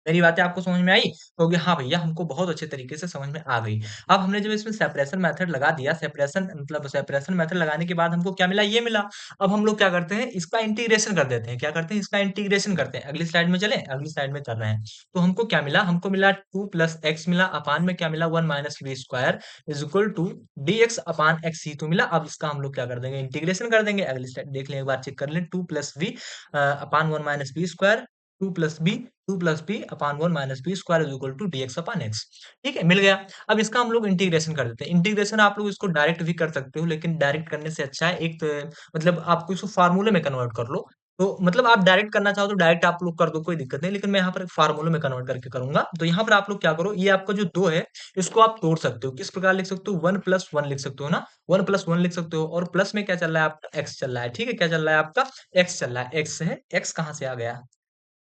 Speaker 1: मेरी बातें आपको समझ में आई? कहोगे हाँ भैया हमको बहुत अच्छे तरीके से समझ में आ गई। अब हमने जब इसमें सेपरेशन मेथड लगा दिया, सेपरेशन मेथड लगाने के बाद हमको क्या मिला? ये मिला। अब हम लोग क्या करते हैं इसका इंटीग्रेशन कर देते हैं। क्या करते हैं? इसका इंटीग्रेशन करते हैं। अगली स्लाइड में चलें? अगली स्लाइड में कर रहे हैं। तो हमको क्या मिला? हमको मिला 2 प्लस एक्स मिला, अपान में क्या मिला? 1 minus we square is equal to dx upon X ही तो मिला। अब इसका हम लोग क्या कर देंगे? इंटीग्रेशन कर देंगे। अगली स्लाइड देख लें, एक बार चेक कर लें। 2 plus v upon 1 minus we square 2 plus b 2 plus B upon 1 minus B square is equal to dx upon x। ठीक है, मिल गया। अब इसका हम लोग इंटीग्रेशन कर देते हैं। इंटीग्रेशन आप लोग इसको डायरेक्ट भी कर सकते हो, लेकिन डायरेक्ट करने से अच्छा है एक मतलब आपको इसको फार्मूले में कन्वर्ट कर लो। तो मतलब आप डायरेक्ट करना चाहो तो डायरेक्ट आप लोग कर दो, कोई दिक्कत नहीं, लेकिन मैं यहाँ पर एक फार्मूले में कन्वर्ट करके करूंगा। तो यहाँ पर आप लोग क्या करो, ये आपका जो दो है इसको आप तोड़ सकते हो। किस प्रकार लिख सकते हो? 1 प्लस 1 लिख सकते हो ना, 1 प्लस 1 लिख सकते हो। और प्लस में क्या चल रहा है आपका? एक्स चल रहा है। ठीक है, क्या चल रहा है आपका? एक्स चल रहा है। एक्स है, एक्स कहाँ से आ गया?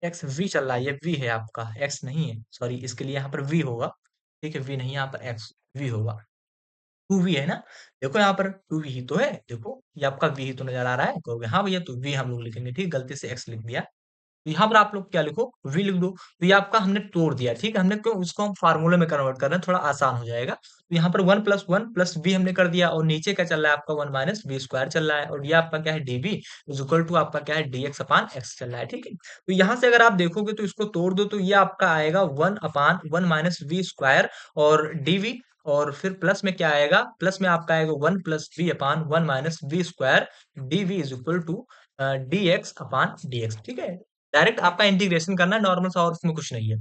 Speaker 1: एक्स वी चल रहा है, ये वी है आपका, एक्स नहीं है, सॉरी, इसके लिए यहाँ पर वी होगा। ठीक है, वी नहीं, यहाँ पर एक्स वी होगा। टू वी है ना, देखो यहाँ पर टू वी ही तो है, देखो ये आपका वी ही तो नजर आ रहा है। कहोगे हाँ भैया, तो वी हम लोग लिखेंगे, ठीक, गलती से एक्स लिख दिया। तो यहाँ पर आप लोग क्या लिखो? वी लिख दो। तो ये आपका हमने तोड़ दिया, ठीक है, हमने क्यों? उसको हम फार्मूले में कन्वर्ट कर रहे हैं, थोड़ा आसान हो जाएगा। तो यहाँ पर 1 प्लस वी हमने कर दिया, और नीचे क्या चल रहा है आपका? 1 माइनस वी स्क्वायर चल रहा है, और ये आपका क्या है? डीबी इज इक्वल टू आपका क्या है? डीएक्स अपान एक्स चल रहा है। ठीक है, तो यहाँ से अगर आप देखोगे तो इसको तोड़ दो, तो ये आपका आएगा 1 अपान 1 माइनस वी स्क्वायर और डीवी। और फिर प्लस में क्या आएगा? प्लस में आपका आएगा 1 plus v upon 1 minus we square d v is equal to dx upon dx। ठीक है, डायरेक्ट आपका इंटीग्रेशन करना है नॉर्मल सा, और उसमें कुछ नहीं है।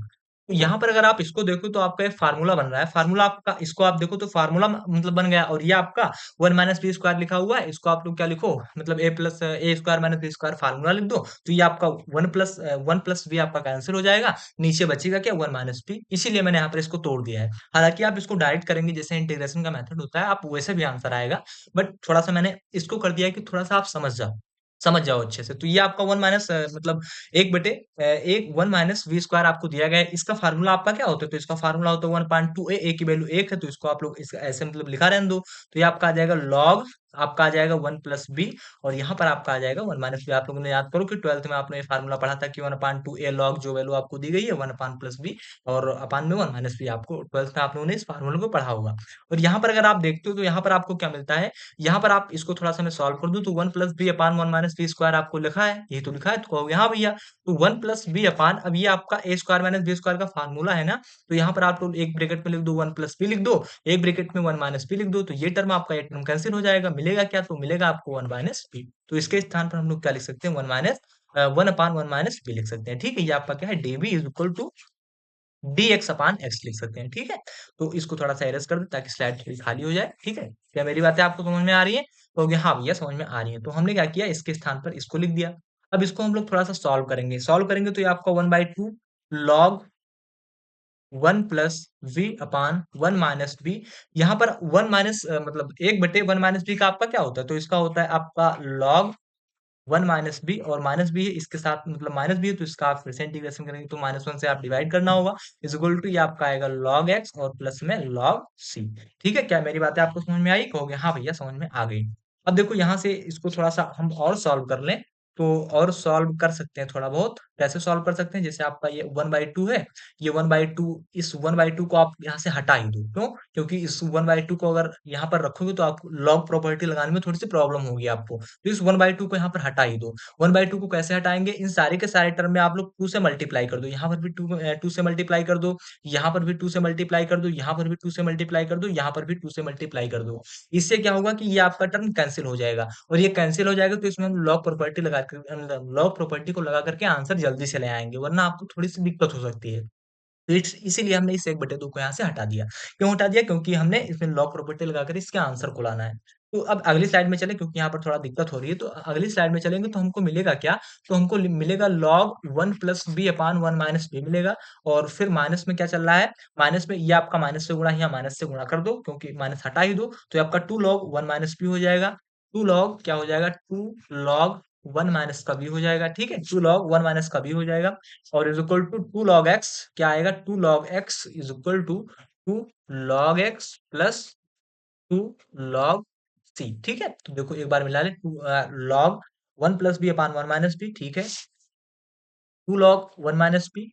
Speaker 1: तो यहाँ पर अगर आप इसको देखो तो आपका एक फार्मूला बन रहा है। फार्मूला आपका, इसको आप देखो तो फार्मूला मतलब बन गया, और ये आपका 1 माइनस बी स्क्वायर लिखा हुआ है। इसको आप लोग क्या लिखो? मतलब A plus A square minus B square formula लिख दो। तो ये आपका 1 प्लस बी आपका कैंसिल हो जाएगा। नीचे बचेगा क्या? 1 माइनस बी। इसीलिए मैंने यहाँ पर इसको तोड़ दिया है। हालांकि आप इसको डायरेक्ट करेंगे जैसे इंटीग्रेशन का मेथड होता है, आप वैसे भी आंसर आएगा। बट थोड़ा सा मैंने इसको कर दिया है कि थोड़ा सा आप समझ जाओ अच्छे से। तो ये आपका 1 माइनस मतलब 1 माइनस वी स्क्वायर आपको दिया गया है। इसका फार्मूला आपका क्या होता है? तो इसका फार्मूला होता है 1.2 ए की वैल्यू 1 है, तो इसको आप लोग इस ऐसे मतलब लिखा रहने दो। तो ये आपका आ जाएगा लॉग, आपका आ जाएगा 1 प्लस बी, और यहाँ पर आपका आ जाएगा 1 माइनस बी। आप लोगों ने याद करो कि 12th में आपने ये फार्मूला पढ़ा था कि 1.2 ए लॉग जो वैल्यू आपको दी गई है 1 अपान प्लस बी, और अपान में 1 माइनस बी। आपको 12th में आप लोगों ने इस फार्मूले को पढ़ा होगा। और यहाँ पर अगर आप देखते हो तो यहाँ पर आपको क्या मिलता है? यहाँ पर आप इसको थोड़ा सा मैं सॉल्व कर दूं, तो 1 plus B upon 1 minus B square आपको लिखा है, यही तो लिखा है। तो कहोगे हाँ भैया, तो 1 प्लस बी अपान, अब ये आपका ए स्क्वायर माइनस बी स्क्वायर का फार्मूला है ना, तो यहाँ पर आप लोग एक ब्रैकेट में लिख दो 1 प्लस बी लिख दो, एक ब्रैकेट में 1 माइनस बी लिख दो। तो ये टर्म आपका, एक टर्म कैंसिल हो जाएगा, मिलेगा क्या? तो मिलेगा आपको 1 माइनस बी। तो इसके स्थान पर हम लोग क्या लिख सकते हैं? 1 अपान 1 माइनस बी लिख सकते हैं। ठीक है, ये आपका क्या है? D b is equal to dx upon x लिख सकते हैं। ठीक है, तो इसको थोड़ा सा एरस कर दो ताकि स्लाइड थोड़ी खाली हो जाए। ठीक है, क्या मेरी बातें आपको समझ में आ रही है? तो हो गया हाँ भैया समझ में आ रही है। तो हमने क्या किया, इसके स्थान पर इसको लिख दिया। अब इसको हम लोग थोड़ा सा सॉल्व करेंगे तो ये आपका 1/2 log 1 plus v upon 1 minus b. यहाँ पर 1 माइनस मतलब 1/1 माइनस बी का आपका क्या होता है? तो इसका होता है आपका लॉग 1 माइनस बी, और माइनस बी है इसके साथ, मतलब माइनस बी है तो इसका आप फिर से इंटीग्रेशन करेंगे तो -1 से आप डिवाइड करना होगा, इज इक्वल टू ये आपका आएगा log x और प्लस में log c। ठीक है, क्या मेरी बातें आपको समझ में आई? कहोगे हाँ भैया समझ में आ गई। अब देखो यहाँ से इसको थोड़ा सा हम और सॉल्व कर लें, तो और सॉल्व कर सकते हैं थोड़ा बहुत। कैसे सॉल्व कर सकते हैं? जैसे आपका ये 1/2 है, ये 1/2, इस 1/2 को आप यहाँ से हटा ही दो। क्यों? क्योंकि इस 1/2 को अगर यहाँ पर रखोगे तो आपको लॉग प्रॉपर्टी लगाने में थोड़ी सी प्रॉब्लम होगी आपको। तो इस 1/2 को यहाँ पर हटा ही दो। 1/2 को कैसे हटाएंगे? इन सारे के सारे टर्म में आप लोग 2 से मल्टीप्लाई कर दो। यहाँ पर भी 2 से मल्टीप्लाई कर दो, यहाँ पर भी 2 से मल्टीप्लाई कर दो, यहाँ पर भी 2 से मल्टीप्लाई कर दो, यहाँ पर भी 2 से मल्टीप्लाई कर दो। इससे क्या होगा कि ये आपका टर्म कैंसिल हो जाएगा, और ये कैंसिल हो जाएगा तो इसमें हम लॉग प्रॉपर्टी लगा कर, लॉग प्रॉपर्टी को लगा करके आंसर जल्दी से ले आएंगे, वरना आपको थोड़ी सी दिक्कत हो सकती है। तो इसीलिए हमने इस 1/2 को यहाँ से हटा दिया। क्यों हटा दिया? क्योंकि हमने इसमें लॉग प्रॉपर्टी लगाकर इसके आंसर को लाना है। तो अब अगली स्लाइड में चलें, क्योंकि यहाँ पर थोड़ा दिक्कत हो रही है। तो अगली स्लाइड में चलेंगे तो हमको मिलेगा क्या? तो हमको मिलेगा log 1 plus B upon 1 minus B मिलेगा। और फिर माइनस में क्या चल रहा है? माइनस में ये आपका माइनस से गुणा, यहाँ माइनस से गुणा कर दो, क्योंकि माइनस हटा ही दो। तो ये आपका 2 लॉग 1 माइनस बी हो जाएगा। 2 लॉग क्या हो जाएगा? 2 लॉग 1 माइनस का बी हो जाएगा। ठीक है, 2 लॉग 1 माइनस का बी हो जाएगा। और is equal to 2 log x, क्या आएगा? 2 log x is equal to 2 log x plus 2 log c। ठीक है, तो देखो एक बार मिला ले, 2 log 1 plus B upon 1 minus B, ठीक है, 2 log 1 minus B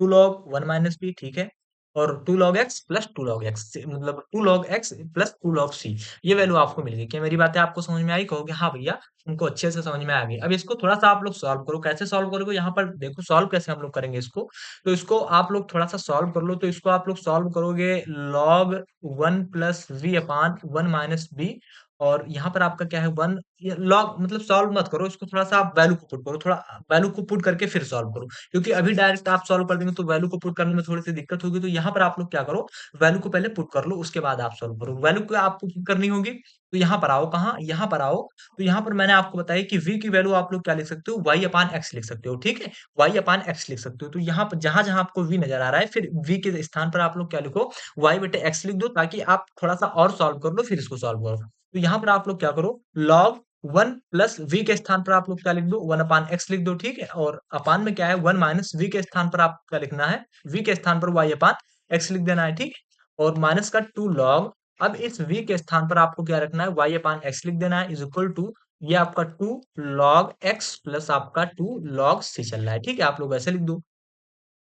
Speaker 1: two log one minus B, ठीक है, और two log x plus two log X, मतलब two log x plus two log C, ये वैल्यू आपको मिल गई। क्या मेरी बातें आपको समझ में आई? कहोगे हाँ भैया, उनको अच्छे से समझ में आ गई। अब इसको थोड़ा सा आप लोग सॉल्व करो। कैसे सॉल्व करोगे? यहाँ पर देखो सॉल्व कैसे हम लोग करेंगे इसको। तो इसको आप लोग थोड़ा सा सॉल्व कर लो। तो इसको आप लोग सॉल्व करोगे log one plus v upon one minus b, और यहाँ पर आपका क्या है वन, लॉग मतलब सॉल्व मत करो इसको, थोड़ा सा आप वैल्यू को पुट करो, थोड़ा वैल्यू को पुट करके फिर सॉल्व करो, क्योंकि अभी डायरेक्ट आप सॉल्व कर देंगे तो वैल्यू को पुट करने में थोड़ी सी दिक्कत होगी। तो यहाँ पर आप लोग क्या करो, वैल्यू को पहले पुट कर लो, उसके बाद आप सॉल्व करो। वैल्यू को आपको पुट करनी होगी, तो यहाँ पर आओ, कहाँ, यहाँ पर आओ। तो यहाँ पर मैंने आपको बताया कि v की वैल्यू आप लोग क्या लिख सकते हो, y अपान एक्स लिख सकते हो, ठीक है, y अपान एक्स लिख सकते हो। तो यहाँ पर जहां जहां आपको v नजर आ रहा है, फिर v के स्थान पर आप लोग क्या लिखो, y बटे एक्स लिख दो, ताकि आप थोड़ा सा और सॉल्व कर लो, फिर इसको सॉल्व करो। तो यहाँ पर आप लोग क्या करो, लॉग वन प्लस वी के स्थान पर आप लोग क्या लिख दो, वन अपान एक्स लिख दो, ठीक है, और अपान में क्या है, वन माइनस वी के स्थान पर आप क्या लिखना है, वी के स्थान पर वाई अपान एक्स लिख देना है, ठीक है, और माइनस का टू लॉग, अब इस v के स्थान पर आपको क्या रखना है, y अपान एक्स लिख देना है, इज इक्वल टू, ये आपका टू लॉग एक्स प्लस आपका टू लॉग सी चल रहा है, ठीक है, आप लोग ऐसे लिख दो।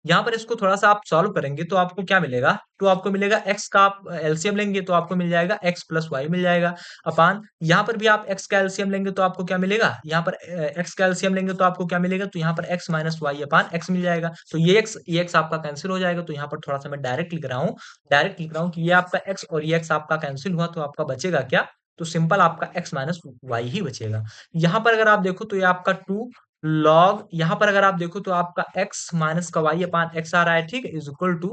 Speaker 1: यहाँ पर इसको थोड़ा सा आप सॉल्व करेंगे तो आपको क्या मिलेगा, तो आपको मिलेगा x का, आप एलसीएम लेंगे तो आपको मिल जाएगा x प्लस वाई मिल जाएगा, अपान यहाँ पर भी आप x का एलसीएम लेंगे तो आपको क्या मिलेगा, यहाँ पर x का एलसीएम लेंगे तो आपको क्या मिलेगा, तो यहाँ पर x माइनस वाई अपान एक्स मिल जाएगा। तो ये x आपका कैंसिल हो जाएगा। तो यहाँ पर थोड़ा सा मैं डायरेक्ट लिख रहा हूँ, डायरेक्ट लिख रहा हूँ कि ये आपका x और ये x आपका कैंसिल हुआ, तो आपका बचेगा क्या, तो सिंपल आपका x माइनस वाई ही बचेगा। यहाँ पर अगर आप देखो तो ये आपका टू लॉग, यहाँ पर अगर आप देखो तो आपका x माइनस का y अपान एक्स आ रहा है, ठीक है, is equal to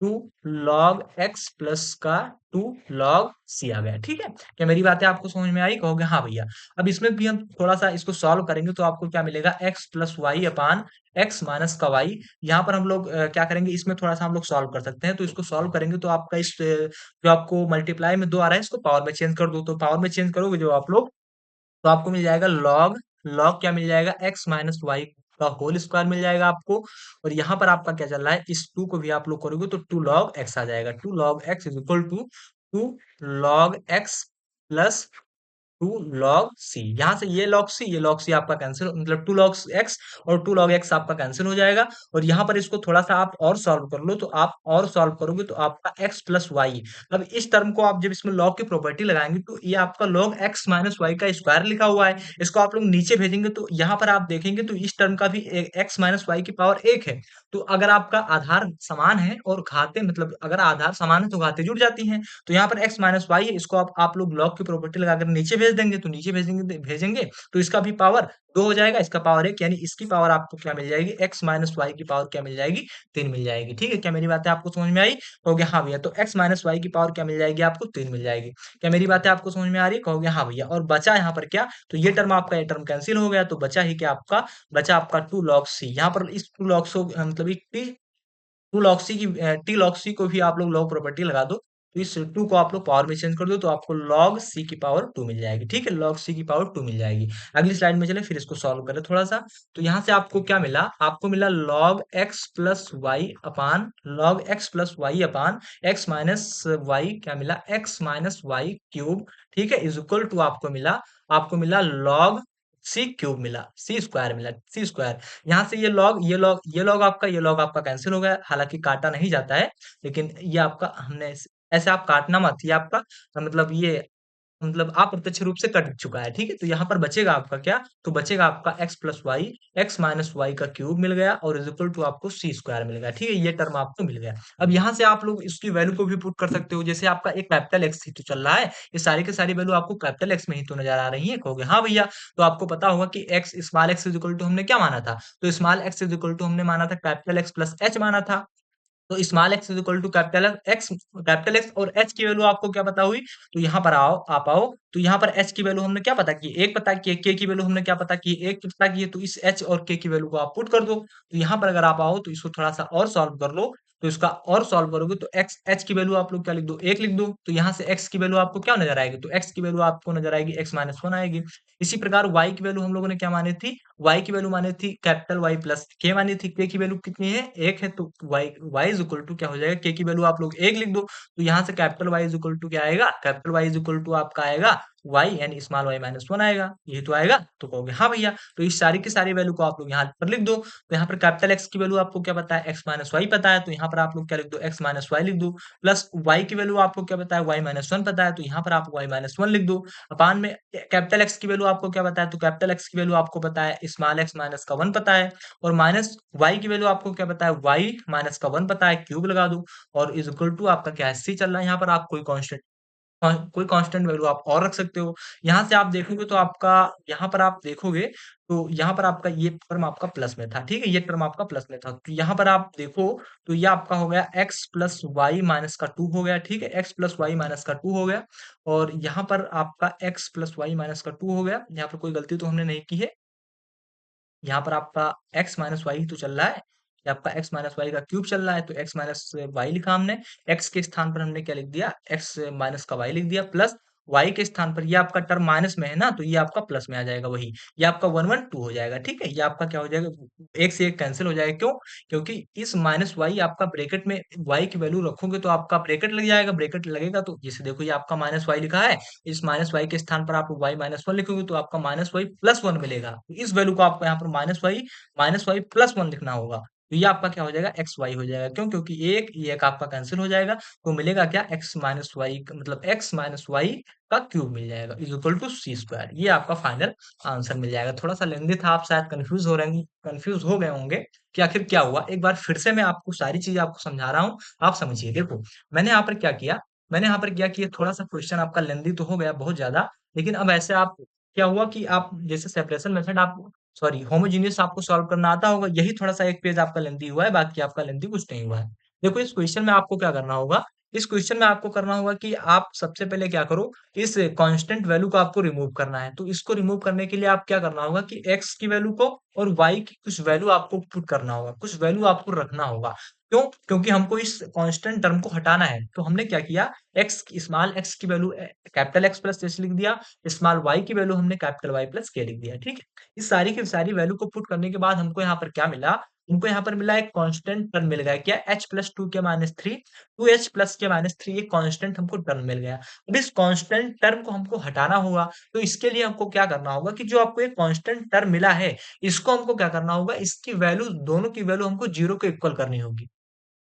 Speaker 1: two log x plus का टू लॉग सी आ गया, ठीक है। क्या मेरी बातें आपको समझ में आई? कहोगे हाँ भैया। अब इसमें भी हम थोड़ा सा इसको सॉल्व करेंगे तो आपको क्या मिलेगा, x प्लस वाई अपान एक्स माइनस का y। यहाँ पर हम लोग क्या करेंगे, इसमें थोड़ा सा हम लोग सॉल्व कर सकते हैं। तो इसको सॉल्व करेंगे तो आपका इस जो आपको मल्टीप्लाई में दो आ रहा है, इसको पावर में चेंज कर दो। तो पावर में चेंज करोगे जो आप लोग, तो आपको मिल जाएगा लॉग, लॉग क्या मिल जाएगा, एक्स माइनस वाई का होल स्क्वायर मिल जाएगा आपको। और यहाँ पर आपका क्या चल रहा है, इस टू को भी आप लोग करोगे तो टू लॉग एक्स आ जाएगा, two log X is equal to two log x plus two log C. यहाँ से ये लॉग सी आपका कैंसिल, मतलब टू लॉग एक्स और टू लॉग एक्स आपका कैंसिल हो जाएगा। और यहाँ पर इसको थोड़ा सा आप और सॉल्व कर लो, तो आप और सॉल्व करोगे तो आपका एक्स प्लस वाई, अब इस टर्म को आप जब इसमें लॉग की प्रॉपर्टी लगाएंगे तो ये आपका लॉग एक्स माइनस वाई का स्क्वायर लिखा हुआ है, इसको आप लोग नीचे भेजेंगे तो यहाँ पर आप देखेंगे तो इस टर्म का भी एक्स माइनस वाई की पावर एक है। तो अगर आपका आधार समान है और घाते, मतलब अगर आधार समान है तो घाते जुड़ जाती हैं। तो यहाँ पर x माइनस वाई है, इसको आप लोग लॉग की प्रॉपर्टी लगाकर नीचे भेज देंगे, तो नीचे भेजेंगे तो इसका भी पावर दो हो जाएगा, इसका पावर एक, यानी इसकी पावर आपको क्या मिल जाएगी, x माइनस वाई की पावर क्या मिल जाएगी, तीन मिल जाएगी, ठीक है। क्या मेरी बातें आपको समझ में आई? कहोगे हाँ भैया। तो x माइनस वाई की पावर क्या मिल जाएगी आपको, तीन मिल जाएगी। क्या मेरी बातें आपको समझ में आ रही है? कहोगे हाँ भैया। और बचा यहाँ पर क्या, तो ये टर्म आपका, ये टर्म कैंसिल हो गया, तो बचा ही क्या आपका, बचा आपका टू लॉग सी। यहाँ पर इस टू लॉग मतलब टू लॉक्सी की टी लॉक्सी को भी आप लोग लॉग प्रॉपर्टी लगा दो, तो इस टू को आप लोग पावर में चेंज कर दो, तो आपको लॉग सी की पावर टू मिल जाएगी, ठीक है, लॉग सी की पावर टू मिल जाएगी। अगली स्लाइड में चले, फिर इसको सॉल्व करें थोड़ा सा। तो यहाँ से आपको क्या मिला, आपको मिला लॉग एक्स प्लस वाई अपान, लॉग एक्स प्लस वाई अपान एक्स माइनस वाई, क्या मिला, एक्स माइनस वाई क्यूब, ठीक है, इज इक्वल टू आपको मिला लॉग सी क्यूब मिला, सी स्क्वायर मिला, सी स्क्वायर। यहाँ से ये लॉग आपका कैंसिल हो गया, हालांकि काटा नहीं जाता है, लेकिन ये आपका हमने ऐसे आप काटना मत, ये आपका मतलब ये मतलब अप्रत्यक्ष रूप से कट चुका है, ठीक है। तो यहाँ पर बचेगा आपका क्या, तो बचेगा आपका x plus y, x minus y का क्यूब मिल गया, और इज इक्वल टू आपको सी स्क्वायर मिल गया, ठीक है, ये टर्म आपको मिल गया। अब यहाँ से आप लोग इसकी वैल्यू को भी पुट कर सकते हो, जैसे आपका एक कैपिटल एक्स ही तो चल रहा है, ये सारी के सारी वैल्यू आपको कैपिटल एक्स में ही तो नजर आ रही है। कहोगे हाँ भैया। तो आपको पता होगा कि x, small x is equal to हमने क्या माना था, तो small x is equal to हमने माना था कैपिटल एक्स प्लस एच माना था। तो small x is equal to capital X और एच की वैल्यू आपको क्या पता हुई, तो यहाँ पर आओ, आप आओ, तो यहाँ पर एच की वैल्यू हमने क्या पता की, एक पता की, के की वैल्यू हमने क्या पता की, एक पता की है, तो इस एच और के की वैल्यू को आप पुट कर दो। तो यहाँ पर अगर आप आओ तो इसको थोड़ा सा और सॉल्व कर लो, तो इसका और सॉल्व करोगे तो एक्स, एच की वैल्यू आप लोग क्या लिख दो, एक लिख दो। तो यहाँ से एक्स की वैल्यू आपको क्या नजर आएगी, तो एक्स की वैल्यू आपको नजर आएगी एक्स माइनस वन आएगी। इसी प्रकार वाई की वैल्यू हम लोगों ने क्या मानी थी, y की वैल्यू मानी थी कैपिटल वाई प्लस के मानी थी, के की वैल्यू कितनी है, एक है, तो वाई इज इक्वल टू क्या हो जाएगा, के की वैल्यू आप लोग एक लिख दो। तो यहाँ से capital Y is equal to क्या आएगा, capital Y is equal to आपका आएगा वाई यानी स्मॉल वाई माइनस 1 आएगा। यही तो आएगा? तो कहोगे हाँ भैया, तो इस सारी की सारी वैल्यू को आप लोग यहाँ पर लिख दो। तो यहाँ पर कैपिटल X की वैल्यू आपको क्या पता है? x माइनस वाई पता है, तो यहाँ पर आप लोग क्या लिख दो? x माइनस वाई लिख दो। प्लस y की वैल्यू आपको क्या पता है? y माइनस 1 पता है, तो यहाँ पर आप y माइनस 1 लिख दो। अपान में कैपिटल X की वैल्यू आपको क्या पता है? तो कैपिटल X की वैल्यू आपको पता है स्मॉल x माइनस का 1 पता है, और माइनस y की वैल्यू आपको क्या पता है? y माइनस का 1 पता है, क्यूब लगा दो, और इज इक्वल टू आपका क्या है? c चल रहा है। यहाँ पर आप कोई कांस्टेंट वैल्यू आप और रख सकते हो। यहाँ से आप देखोगे तो आपका, यहाँ पर आप देखोगे तो यहाँ पर आपका ये टर्म आपका प्लस में था, ठीक है? ये टर्म आपका प्लस में था। तो यहाँ पर आप देखो तो ये आपका हो गया x प्लस वाई माइनस का 2 हो गया, ठीक है? x प्लस वाई माइनस का 2 हो गया, और यहाँ पर आपका x प्लस वाई माइनस का 2 हो गया। यहाँ पर कोई गलती तो हमने नहीं की है। यहाँ पर आपका x माइनस वाई तो चल रहा है, ये आपका x माइनस वाई का क्यूब चल रहा है, तो x माइनस वाई लिखा हमने, x के स्थान पर हमने क्या लिख दिया? x माइनस का वाई लिख दिया, प्लस y के स्थान पर ये आपका टर्म माइनस में है ना, तो ये आपका प्लस में आ जाएगा वही, ये आपका 1 1 2 हो जाएगा, ठीक है? ये आपका क्या हो जाएगा? एक से एक कैंसिल हो जाएगा, क्यों? क्योंकि इस माइनस वाई आपका ब्रैकेट में y की वैल्यू रखोगे तो आपका ब्रैकेट लग जाएगा, ब्रैकेट लगेगा तो जैसे देखो ये आपका माइनस वाई लिखा है, इस माइनस वाई के स्थान पर आप वाई माइनस 1 लिखोगे तो आपका माइनस वाई प्लस 1 मिलेगा। तो इस वैल्यू को आपको यहाँ पर माइनस वाई प्लस 1 लिखना होगा। तो ये आपका क्या हो जाएगा? एक्स वाई हो जाएगा, क्यों? क्योंकि ये एक आपका कैंसिल हो जाएगा, तो मिलेगा क्या? एक्स माइनस वाई मतलब एक्स माइनस वाई का क्यूब मिल जाएगा, is equal to c square. ये आपका फाइनल आंसर मिल जाएगा। थोड़ा सा लेंदी था, आप शायद कंफ्यूज हो गए होंगे कि आखिर क्या हुआ। एक बार फिर से मैं आपको सारी चीजें आपको समझा रहा हूँ, आप समझिए। देखो मैंने यहाँ पर क्या किया, मैंने यहाँ पर किया कि ये थोड़ा सा क्वेश्चन आपका लेंदी तो हो गया बहुत ज्यादा, लेकिन अब ऐसे आप क्या हुआ कि आप जैसे सेपरेशन मेथड आप सॉरी होमोजीनियस आपको सॉल्व करना आता होगा, यही थोड़ा सा एक पेज आपका लेंदी हुआ है, बाकी आपका लेंदी कुछ नहीं हुआ है। देखो इस क्वेश्चन में आपको क्या करना होगा, इस क्वेश्चन में आपको करना होगा कि आप सबसे पहले क्या करो, इस कांस्टेंट वैल्यू को आपको रिमूव करना है। तो इसको रिमूव करने के लिए आप क्या करना होगा कि एक्स की वैल्यू को और वाई की कुछ वैल्यू आपको पुट करना होगा, कुछ वैल्यू आपको रखना होगा। क्यों? क्योंकि हमको इस कांस्टेंट टर्म को हटाना है। तो हमने क्या किया, एक्स स्मॉल एक्स की वैल्यू कैपिटल एक्स प्लस जैसे लिख दिया, स्मॉल वाई की वैल्यू हमने कैपिटल वाई प्लस के लिख दिया, ठीक है? इस सारी की सारी वैल्यू को पुट करने के बाद हमको यहाँ पर क्या मिला, हमको यहाँ पर मिला एक कांस्टेंट टर्म मिल गया, क्या? h प्लस 2 के माइनस 3, 2h प्लस के माइनस 3, एक कांस्टेंट हमको टर्म मिल गया। अब इस कांस्टेंट टर्म को हमको हटाना होगा, तो इसके लिए हमको क्या करना होगा कि जो आपको एक कांस्टेंट टर्म मिला है, इसको हमको क्या करना होगा, इसकी वैल्यू दोनों की वैल्यू हमको 0 के इक्वल करनी होगी।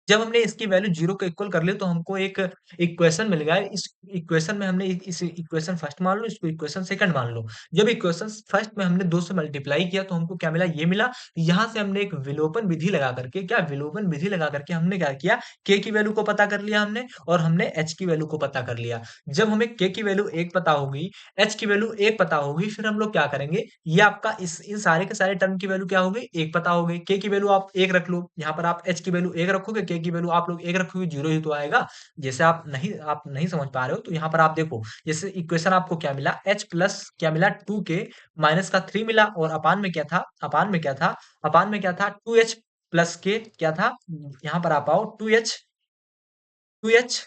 Speaker 1: जब हमने इसकी वैल्यू 0 को इक्वल कर ली तो हमको एक इक्वेशन मिल गया है। इस इक्वेशन में हमने इस इक्वेशन फर्स्ट मान लो, इसको इक्वेशन सेकंड मान लो। जब इक्वेशन फर्स्ट में हमने 2 से मल्टीप्लाई किया तो हमको क्या मिला, ये मिला। यहाँ से हमने एक विलोपन विधि लगा करके, क्या विलोपन विधि लगा करके हमने क्या किया, के की वैल्यू को पता कर लिया हमने, और हमने एच की वैल्यू को पता कर लिया। जब हमें के की वैल्यू 1 पता होगी, एच की वैल्यू 1 पता होगी, फिर हम लोग क्या करेंगे, ये आपका इस इन सारे के सारे टर्म की वैल्यू क्या हो गई, 1 पता हो गई। के की वैल्यू आप 1 रख लो, यहाँ पर आप एच की वैल्यू 1 रखोगे, के की वैल्यू आप लोग 1 रखोगे, 0 ही तो आएगा। जैसे आप नहीं समझ पा रहे हो तो यहाँ पर आप देखो, जैसे इक्वेशन आपको क्या मिला, एच प्लस क्या मिला, 2 के माइनस का 3 मिला, और अपान में क्या था, अपान में क्या था, 2h प्लस के क्या था, यहाँ पर आप आओ, 2h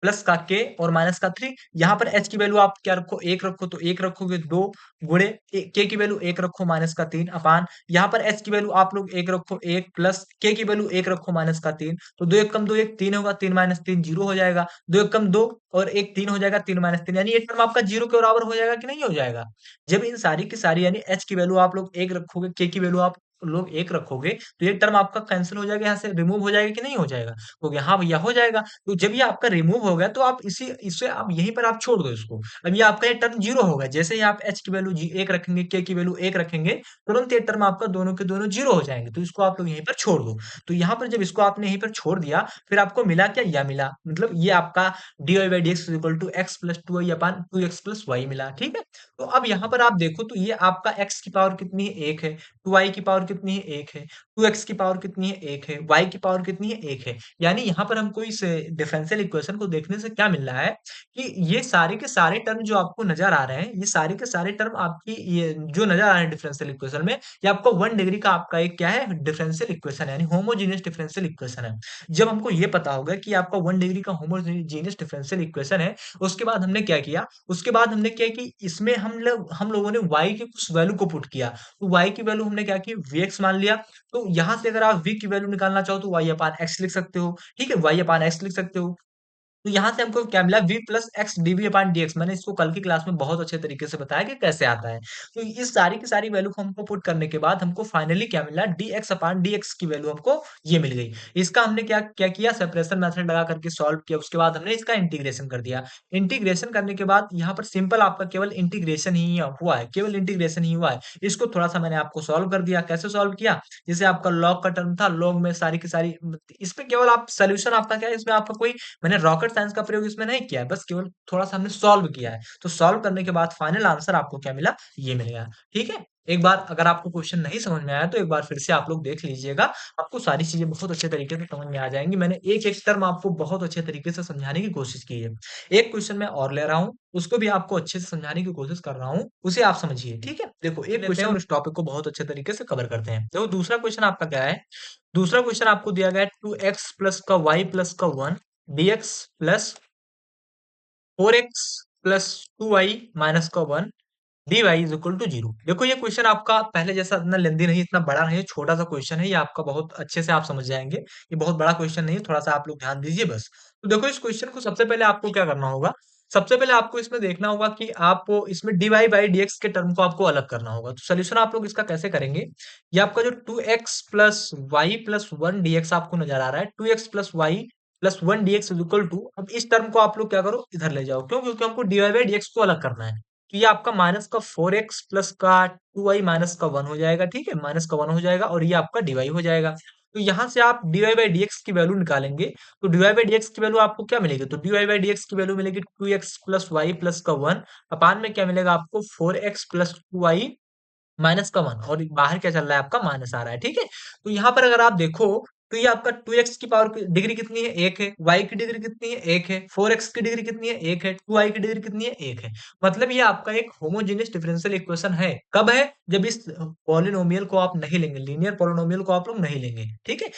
Speaker 1: प्लस का के और माइनस का 3। यहाँ पर h की वैल्यू आप क्या रखो, 1 रखो, तो 1 रखोगे 2 गुणे के की वैल्यू 1 रखो माइनस का 3 अपान, यहाँ पर h की वैल्यू आप लोग 1 रखो 1 प्लस के की वैल्यू 1 रखो माइनस का 3, तो 2 1 कम 2 1 3 होगा, 3 माइनस 3 0 हो जाएगा, 2 1 कम 2 और 1 3 हो जाएगा, 3 माइनस 3, यानी ये टर्म आपका 0 के बराबर हो जाएगा कि नहीं हो जाएगा। जब इन सारी की सारी यानी h की वैल्यू आप लोग 1 रखोगे, के की वैल्यू आप लोग 1 रखोगे, तो ये टर्म आपका कैंसिल हो जाएगा, यहाँ से रिमूव हो जाएगा कि नहीं हो जाएगा, हो गया, हाँ भैया हो जाएगा। तो जब ये आपका रिमूव हो गया तो आप इसे आप यहीं पर आप छोड़ दो इसको। अब ये आपका ये टर्म 0 होगा, जैसे ही आप h की वैल्यू 1 रखेंगे, k की वैल्यू 1 रखेंगे, तुरंत ये टर्म आपका दोनों के दोनों 0 हो जाएंगे, तो इसको आप लोग यहीं पर छोड़ दो। तो यहाँ पर जब इसको आपने यहीं पर छोड़ दिया, फिर आपको मिला क्या, यह मिला, मतलब ये आपका dy by dx equal to x plus 2y upon 2x plus y मिला, ठीक है? तो अब यहाँ पर आप देखो तो ये आपका x की पावर कितनी है, 1 है, 2y की पावर कितनी है, 1 है, 2x की पावर कितनी है, 1 है, y की पावर कितनी है, 1 है। यानी यहाँ पर हमको इस डिफरेंशियल इक्वेशन को देखने से क्या मिल रहा है कि ये सारे के सारे टर्म जो आपको नजर आ रहे हैं, ये सारे के सारे टर्म आपकी ये जो नजर आ रहे हैं डिफरेंशियल इक्वेशन में, ये आपका 1 डिग्री का आपका एक क्या है, डिफरेंशियल इक्वेशन है, यानी होमोजेनियस डिफरेंशियल इक्वेशन है। जब हमको ये पता होगा कि आपका 1 डिग्री का होमोजेनियस डिफरेंशियल इक्वेशन है, उसके बाद हमने क्या किया, उसके बाद हमने क्या कि इसमें हम लोगों ने y के कुछ वैल्यू को पुट किया। तो y की वैल्यू हमने क्या की, vx मान लिया। तो यहाँ से अगर आप v की वैल्यू निकालना चाहो तो y अपान x लिख सकते हो, ठीक है? y अपान x लिख सकते हो। तो यहाँ से हमको क्या मिला v प्लस एक्स डीवी अपान dx। मैंने इसको कल की क्लास में बहुत अच्छे तरीके से बताया कि कैसे आता है। तो इस सारी की सारी वैल्यू को हमको पुट करने के बाद हमको फाइनली क्या मिला, dx अपान dx की वैल्यू हमको ये मिल गई। इसका हमने क्या क्या किया, सेपरेशन मेथड लगा करके सॉल्व किया, उसके बाद हमने इसका इंटीग्रेशन कर दिया। इंटीग्रेशन करने के बाद यहाँ पर सिंपल आपका केवल इंटीग्रेशन ही हुआ है, केवल इंटीग्रेशन ही हुआ है। इसको थोड़ा सा मैंने आपको सॉल्व कर दिया। कैसे सॉल्व किया, जैसे आपका लॉग का टर्म था, लॉग में सारी की सारी, इसमें केवल आप सोल्यूशन आपका क्या है, इसमें आपका कोई, मैंने रॉकेट साइंस का प्रयोग इसमें नहीं किया है, बस केवल थोड़ा सा हमने सॉल्व किया है। तो सॉल्व करने के बाद फाइनल आंसर आपको क्या मिला, ये मिल गया। ठीक है, एक बार अगर आपको क्वेश्चन नहीं समझ में आया तो एक बार फिर से आप लोग देख लीजिएगा, आपको सारी चीजें बहुत अच्छे तरीके से समझ में आ जाएंगी। मैंने एक एक टर्म आपको बहुत अच्छे तरीके से समझाने की कोशिश की है। एक क्वेश्चन मैं और ले रहा हूँ, उसको भी आपको अच्छे से समझाने की कोशिश कर रहा हूँ, उसे आप समझिए। ठीक है, देखो एक क्वेश्चन और इस टॉपिक को बहुत अच्छे तरीके से कवर करते हैं। देखो दूसरा क्वेश्चन आपका क्या है, दूसरा क्वेश्चन आपको दिया गया है 2x प्लस का y प्लस का 1 dx plus 4x plus 2y minus का 1 dy इज इक्वल टू 0। देखो ये क्वेश्चन आपका पहले जैसा इतना लेंदी नहीं, इतना बड़ा नहीं, छोटा सा क्वेश्चन है, ये आपका बहुत अच्छे से आप समझ जाएंगे। ये बहुत बड़ा क्वेश्चन नहीं है, थोड़ा सा आप लोग ध्यान दीजिए बस। तो देखो इस क्वेश्चन को सबसे पहले आपको क्या करना होगा, सबसे पहले आपको इसमें देखना होगा कि आप इसमें dy बाई dx के टर्म को आपको अलग करना होगा। तो सोल्यूशन आप लोग इसका कैसे करेंगे, ये आपका जो 2x plus y plus 1 dx आपको नजर आ रहा है, 2x plus y plus 1 dx is equal to, अब इस टर्म को आप लोग क्या करो, इधर ले जाओ। क्यों, क्योंकि हमको dy बाई dx को अलग करना है। तो ये आपका माइनस का 4x प्लस का 2y माइनस का 1 हो जाएगा। ठीक है, माइनस का 1 हो जाएगा और ये आपका dy हो जाएगा। तो यहाँ से आप dy बाई dx की वैल्यू निकालेंगे, तो dy बाई dx की वैल्यू आपको क्या मिलेगी, तो dy बाई dx की वैल्यू मिलेगी 2x प्लस वाई प्लस का 1 अपान में क्या मिलेगा आपको 4x प्लस 2y माइनस का 1, और बाहर क्या चल रहा है आपका, माइनस आ रहा है। ठीक है, तो यहाँ पर अगर आप देखो तो ये आपका 2x की पावर की डिग्री कितनी है, 1 है, y की डिग्री कितनी है, 1 है, 4x की डिग्री कितनी है, 1 है, 2y की डिग्री कितनी है, 1 है। मतलब ये आपका एक होमोजेनियस डिफरेंशियल इक्वेशन है। कब है, जब इस पॉलिनोमियल को आप नहीं लेंगे, लीनियर पॉलिनोमियल को आप लोग नहीं लेंगे। ठीक है,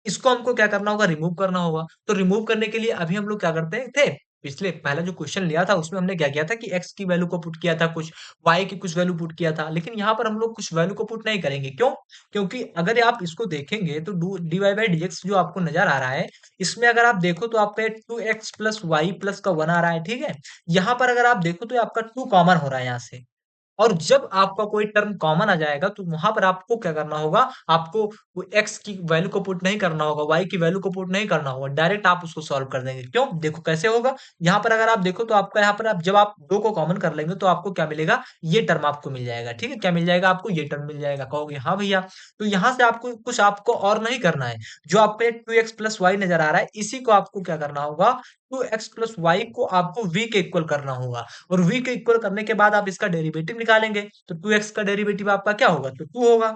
Speaker 1: इसको हमको क्या करना होगा, रिमूव करना होगा। तो रिमूव करने के लिए अभी हम लोग क्या करते थे, पिछले पहला जो क्वेश्चन लिया था उसमें हमने क्या किया था कि x की वैल्यू को पुट किया था, कुछ y की कुछ वैल्यू पुट किया था, लेकिन यहाँ पर हम लोग कुछ वैल्यू को पुट नहीं करेंगे। क्यों, क्योंकि अगर आप इसको देखेंगे तो dy बाई dx जो आपको नजर आ रहा है, इसमें अगर आप देखो तो आपका 2x प्लस वाई प्लस का 1 आ रहा है। ठीक है, यहाँ पर अगर आप देखो तो आपका 2 कॉमन हो रहा है यहाँ से, और जब आपका कोई टर्म कॉमन आ जाएगा तो वहां पर आपको क्या करना होगा, आपको एक्स की वैल्यू को पुट नहीं करना होगा, वाई की वैल्यू को पुट नहीं करना होगा, डायरेक्ट आप उसको सॉल्व कर देंगे। क्यों, देखो कैसे होगा, यहाँ पर अगर आप देखो तो आपका यहाँ पर आप जब आप दो को कॉमन कर लेंगे तो आपको क्या मिलेगा, ये टर्म आपको मिल जाएगा। ठीक है, क्या मिल जाएगा आपको, ये टर्म मिल जाएगा। कहोगे हाँ भैया, तो यहाँ से आपको कुछ आपको और नहीं करना है, जो आपको 2x प्लस वाई नजर आ रहा है इसी को आपको क्या करना होगा, 2x प्लस वाई को आपको v के इक्वल करना होगा, और v के इक्वल करने के बाद आप इसका डेरिवेटिव निकालेंगे। तो 2x का डेरिवेटिव आपका क्या होगा, तो 2 होगा।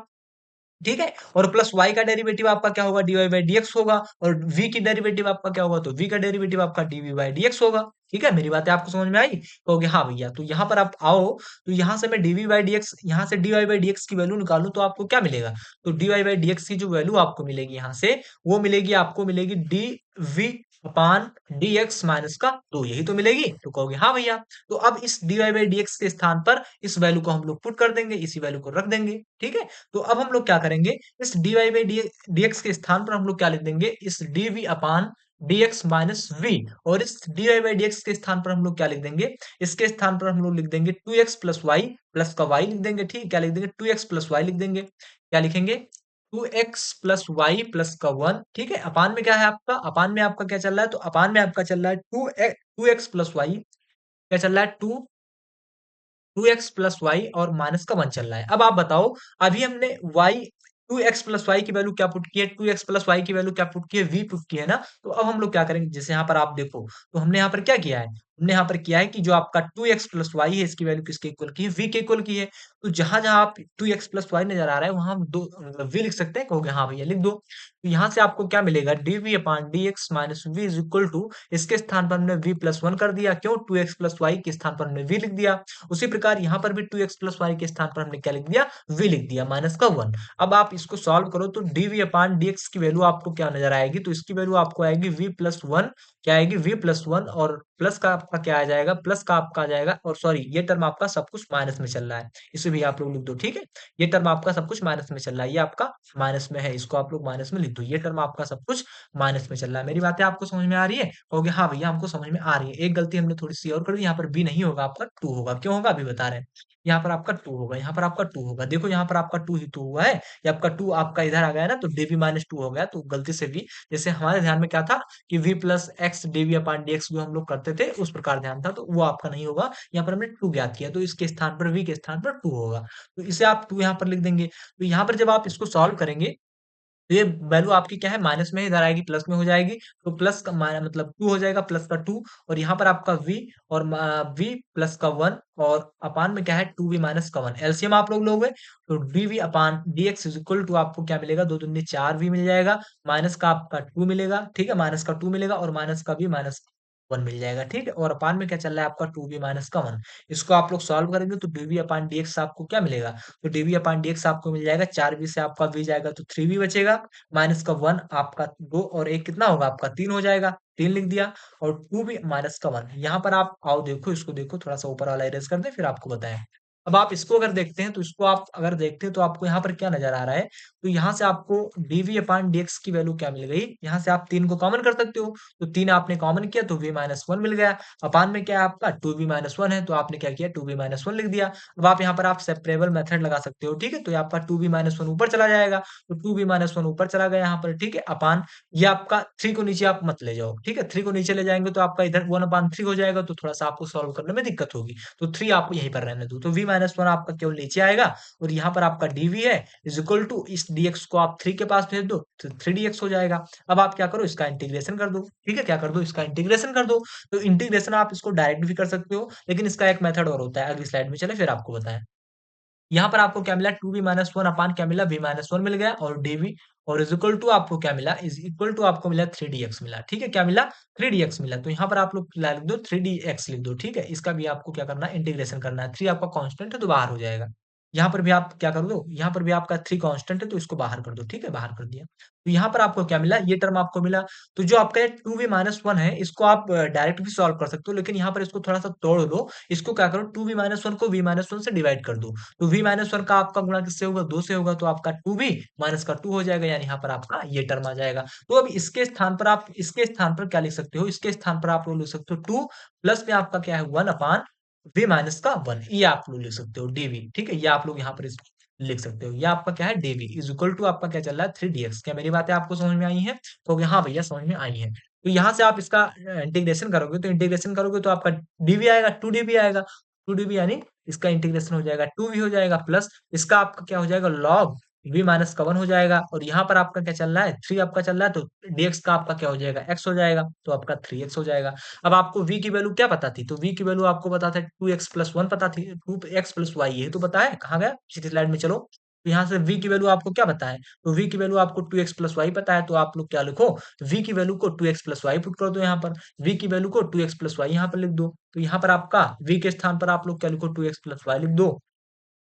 Speaker 1: ठीक है, और प्लस y का डेरिवेटिव आपका क्या होगा, dy बाई dx होगा, और v की डेरिवेटिव आपका क्या होगा, तो v का डेरिवेटिव आपका dv बाई dx होगा। ठीक है, मेरी बातें आपको समझ में आई, कहोगे हाँ भैया। तो यहाँ पर आप आओ, तो यहाँ से मैं dv बाई dx, यहाँ से dy बाई dx की वैल्यू निकालूं तो आपको क्या मिलेगा, तो dy बाई dx की जो वैल्यू आपको मिलेगी यहाँ से, वो मिलेगी, आपको मिलेगी dv अपान dx माइनस का 2, यही तो मिलेगी। तो कहोगे हाँ भैया, तो अब इस dy बाई dx के स्थान पर इस वैल्यू को हम लोग पुट कर देंगे, इसी वैल्यू को रख देंगे। ठीक है, तो अब हम लोग क्या करेंगे, इस dy बाई dx के स्थान पर हम लोग क्या लिख देंगे, इस dv upon dx minus v, और इस dy बाई dx के स्थान पर हम लोग क्या लिख देंगे, इसके स्थान पर हम लोग लिख देंगे 2x प्लस वाई प्लस का y लिख देंगे। ठीक है, क्या लिख देंगे, 2x प्लस वाई लिख देंगे। क्या लिखेंगे, 2x प्लस वाई प्लस का 1। ठीक है, अपान में क्या है आपका, अपान में आपका क्या चल रहा है, तो अपान में आपका चल रहा है 2x प्लस वाई, क्या चल रहा है, 2x प्लस वाई और माइनस का 1 चल रहा है। अब आप बताओ, अभी हमने y 2x प्लस वाई की वैल्यू क्या पुट की है, 2x प्लस वाई की वैल्यू क्या पुट की है, v पुट की है ना। तो अब हम लोग क्या करेंगे, जैसे यहाँ पर आप देखो, तो हमने यहाँ पर क्या किया है, हमने यहाँ पर किया है कि जो आपका 2x प्लस वाई है इसकी वैल्यू किसके इक्वल की है, v के इक्वल की है। तो जहां जहां आप 2x प्लस वाई नजर आ रहा है वहां हम दो मतलब v लिख सकते हैं, कहोगे हाँ भैया लिख दो। तो यहाँ से आपको क्या मिलेगा, dv upon dx minus v is equal to, इसके स्थान पर हमने v प्लस 1 कर दिया। क्यों, 2x प्लस वाई के स्थान पर हमने v लिख दिया। उसी प्रकार यहाँ पर भी 2x प्लस वाई के स्थान पर हमने क्या लिख दिया, v लिख दिया माइनस का 1। अब आप इसको सॉल्व करो तो dv अपान dx की वैल्यू आपको क्या नजर आएगी, तो इसकी वैल्यू आपको आएगी v प्लस 1, क्या आएगी, v प्लस 1, और प्लस का आपका क्या आ जाएगा, प्लस का आपका आ जाएगा, और सॉरी ये टर्म आपका सब कुछ माइनस में चल रहा है, इसे भी आप लोग लिख दो, ठीक है। ये टर्म आपका सब कुछ माइनस में चल रहा है, ये आपका माइनस में है, इसको आप लोग माइनस में लिख दो, ये टर्म आपका सब कुछ माइनस में चल रहा है। मेरी बातें आपको समझ में आ रही है? कहोगे हाँ भैया हमको समझ में आ रही है। एक गलती हमने थोड़ी सी और कर दी, यहाँ पर बी नहीं होगा, आपका टू होगा। क्यों होगा अभी बता रहे हैं। यहाँ पर आपका टू होगा, यहाँ पर आपका टू होगा। देखो यहाँ पर आपका टू ही टू हुआ है, ये आपका टू आपका इधर आ गया ना, तो डीवी माइनस टू हो गया, तो गलती से भी, जैसे हमारे ध्यान में क्या था कि v plus x d v upon D x जो हम लोग करते थे उस प्रकार ध्यान था, तो वो आपका नहीं होगा। यहाँ पर हमने टू ज्ञात किया, तो इसके स्थान पर v के स्थान पर टू होगा, तो इसे आप टू यहाँ पर लिख देंगे। तो यहाँ पर जब आप इसको सॉल्व करेंगे, तो ये वैल्यू आपकी क्या है, माइनस में इधर आएगी, प्लस में हो जाएगी, तो प्लस का मतलब टू हो जाएगा, प्लस का टू, और यहाँ पर आपका v, और v प्लस का वन, और अपान में क्या है, टू वी माइनस का वन। एलसीएम आप लोग लोगे तो dv upon dx is equal to आपको क्या मिलेगा, दो दूनी चार v मिल जाएगा, माइनस का आपका टू मिलेगा, ठीक है, माइनस का टू मिलेगा, और माइनस का भी माइनस वन मिल जाएगा, ठीक है, और अपान में क्या चल रहा है आपका टू वी माइनस का वन। इसको आप लोग सॉल्व करेंगे तो dv अपान dx आपको क्या मिलेगा, तो dv अपान dx आपको मिल जाएगा, चार v से आपका v जाएगा तो थ्री v बचेगा, माइनस का वन आपका दो, और एक कितना होगा आपका तीन हो जाएगा, तीन लिख दिया, और टू भी माइनस का वन। यहाँ पर आप आओ देखो, इसको देखो, थोड़ा सा ऊपर वाला इरेज कर दे फिर आपको बताएं। अब आप इसको अगर देखते हैं, तो इसको आप अगर देखते हैं तो आपको यहाँ पर क्या नजर आ रहा है, तो यहाँ से आपको dv अपान dx की वैल्यू क्या मिल गई, यहाँ से आप तीन को कॉमन कर सकते हो, तो तीन आपने कॉमन किया तो v माइनस वन मिल गया, अपान में क्या है आपका टू वी माइनस वन है, तो आपने क्या किया, टू वी माइनस वन लिख दिया। अब आप यहाँ पर आप सेपरेबल मेथड लगा सकते हो, ठीक है, तो आपका टू वी माइनस वन ऊपर चला जाएगा, तो टू वी माइनस वन ऊपर चला गया यहाँ पर, ठीक है, अपान ये आपका थ्री को नीचे आप मत ले जाओ, ठीक है, थ्री को नीचे ले जाएंगे तो आपका इधर वन अपान थ्री हो जाएगा, तो थोड़ा सा आपको सॉल्व करने में दिक्कत होगी, तो थ्री आपको यहीं पर रहने दो, तो वी माइनस वन आपका केवल नीचे आएगा, और यहाँ पर आपका डीवी है इज इक्वल टू इस डीएक्स को आप थ्री के पास भेज दो तो थ्री डीएक्स हो जाएगा। अब आप क्या करो, इसका इंटीग्रेशन कर दो, ठीक है, क्या कर दो, इसका इंटीग्रेशन कर दो। तो इंटीग्रेशन आप इसको डायरेक्ट भी कर सकते हो, लेकिन इसका एक मेथड और होता है, अगली स्लाइड में चले फिर आपको बताएं। यहाँ पर आपको क्या मिला, two v minus one upon क्या मिला, वी माइनस वन मिल गया, और डीवी, और इज इक्वल टू आपको क्या मिला, इज इक्वल टू आपको मिला थ्री डी एक्स मिला, ठीक है, क्या मिला, थ्री डी एक्स मिला। तो यहाँ पर आप लोग लिख दो थ्री डी एक्स लिख दो, ठीक है, इसका भी आपको क्या करना है, इंटीग्रेशन करना है, थ्री आपका कांस्टेंट है तो बाहर हो जाएगा। यहाँ पर भी आप क्या कर दो, यहाँ पर भी आपका थ्री कांस्टेंट है तो इसको बाहर कर दो, ठीक है, बाहर कर दिया। तो यहाँ पर आपको क्या मिला, ये टर्म आपको मिला। तो जो आपका टू वी माइनस वन है, इसको आप डायरेक्ट भी सॉल्व कर सकते हो, लेकिन यहाँ पर इसको थोड़ा सा तोड़ दो, इसको क्या करो, टू वी माइनस वन को वी माइनस वन से डिवाइड कर दो, तो v माइनस वन का आपका गुणा किससे होगा, दो से होगा, तो आपका टू v माइनस का टू हो जाएगा, यानी यहाँ पर आपका ये टर्म आ जाएगा। तो अब इसके स्थान पर आप इसके स्थान पर क्या लिख सकते हो, इसके स्थान पर आप लोग लिख सकते हो टू, प्लस में आपका क्या है वन अपान v माइनस का वन, ये आप लोग लिख सकते हो dv, ठीक है, ये आप लोग यहाँ पर लिख सकते हो, ये आपका क्या है dv इज इक्वल टू आपका क्या चल रहा है थ्री dx। क्या मेरी बातें आपको समझ में आई हैं? तो हाँ भैया समझ में आई है। तो यहाँ से आप इसका इंटीग्रेशन करोगे, तो इंटीग्रेशन करोगे तो आपका dv आएगा, टू dv आएगा, टू dv यानी इसका इंटीग्रेशन हो जाएगा टू वी हो जाएगा, प्लस इसका आपका क्या हो जाएगा, लॉग वी माइनस का वन हो जाएगा, और यहाँ पर आपका क्या चल रहा है, थ्री आपका चल रहा है, तो dx का आपका क्या हो जाएगा, x हो जाएगा, तो आपका थ्री एक्स हो जाएगा। अब आपको v की वैल्यू क्या पता थी, तो v की वैल्यू आपको पता था टू एक्स प्लस वन पता थी, टू एक्स प्लस वाई, ये तो पता है, कहाँ गया, पिछली स्लाइड में चलो। तो यहाँ से v की वैल्यू आपको क्या पता है, तो v की वैल्यू आपको टू एक्स प्लस वाई पता है, तो आप लोग क्या लिखो, v की वैल्यू को two x plus y put कर दो यहाँ पर, v की वैल्यू को टू एक्स प्लस वाई यहाँ पर लिख दो, तो यहाँ पर आपका v के स्थान पर आप लोग क्या लिखो, टू एक्स प्लस वाई लिख दो,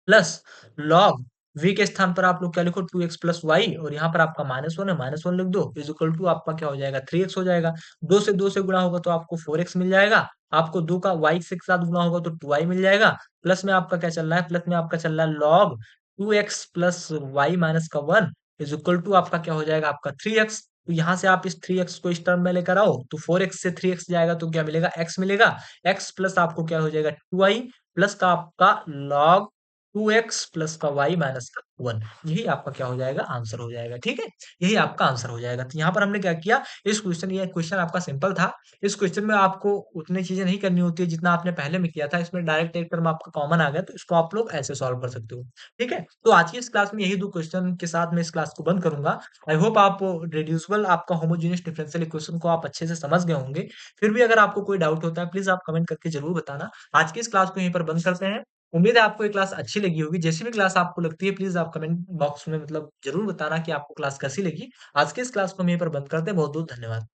Speaker 1: प्लस लॉग v के स्थान पर आप लोग क्या लिखो, टू एक्स प्लस वाई, और यहाँ पर आपका माइनस वन है, माइनस वन लिख दो, इज इक्वल टू आपका क्या हो जाएगा, थ्री एक्स हो जाएगा। दो से गुणा होगा तो आपको फोर एक्स मिल जाएगा, आपको दो का वाई के साथ गुणा होगा तो टू वाई मिल जाएगा, प्लस में आपका क्या चल रहा है, प्लस में आपका चल रहा है log two x plus y minus का वन इज इक्वल टू आपका क्या हो जाएगा, आपका थ्री एक्स। तो यहाँ से आप इस थ्री एक्स को इस टर्म में लेकर आओ, तो फोर एक्स से थ्री एक्स जाएगा तो क्या मिलेगा, एक्स मिलेगा, एक्स प्लस आपको क्या हो जाएगा, टू वाई, प्लस का आपका लॉग टू एक्स प्लस का वाई माइनस का वन, यही आपका क्या हो जाएगा, आंसर हो जाएगा, ठीक है, यही आपका आंसर हो जाएगा। तो यहाँ पर हमने क्या किया, इस क्वेश्चन, ये क्वेश्चन आपका सिंपल था, इस क्वेश्चन में आपको उतनी चीजें नहीं करनी होती है जितना आपने पहले में किया था, इसमें डायरेक्ट एक टर्म आपका कॉमन आ गया, तो इसको आप लोग ऐसे सॉल्व कर सकते हो, ठीक है। तो आज की इस क्लास में यही दो क्वेश्चन के साथ मैं इस क्लास को बंद करूंगा। आई होप आप रिड्यूसिबल आपका होमोजेनियस डिफरेंशियल इक्वेशन को आप अच्छे से समझ गए होंगे। फिर भी अगर आपको कोई डाउट होता है, प्लीज आप कमेंट करके जरूर बताना। आज की इस क्लास को यहीं पर बंद करते हैं। उम्मीद है आपको ये क्लास अच्छी लगी होगी। जैसी भी क्लास आपको लगती है, प्लीज आप कमेंट बॉक्स में मतलब जरूर बताना कि आपको क्लास कैसी लगी। आज के इस क्लास को हम यहीं पर बंद करते हैं। बहुत बहुत धन्यवाद।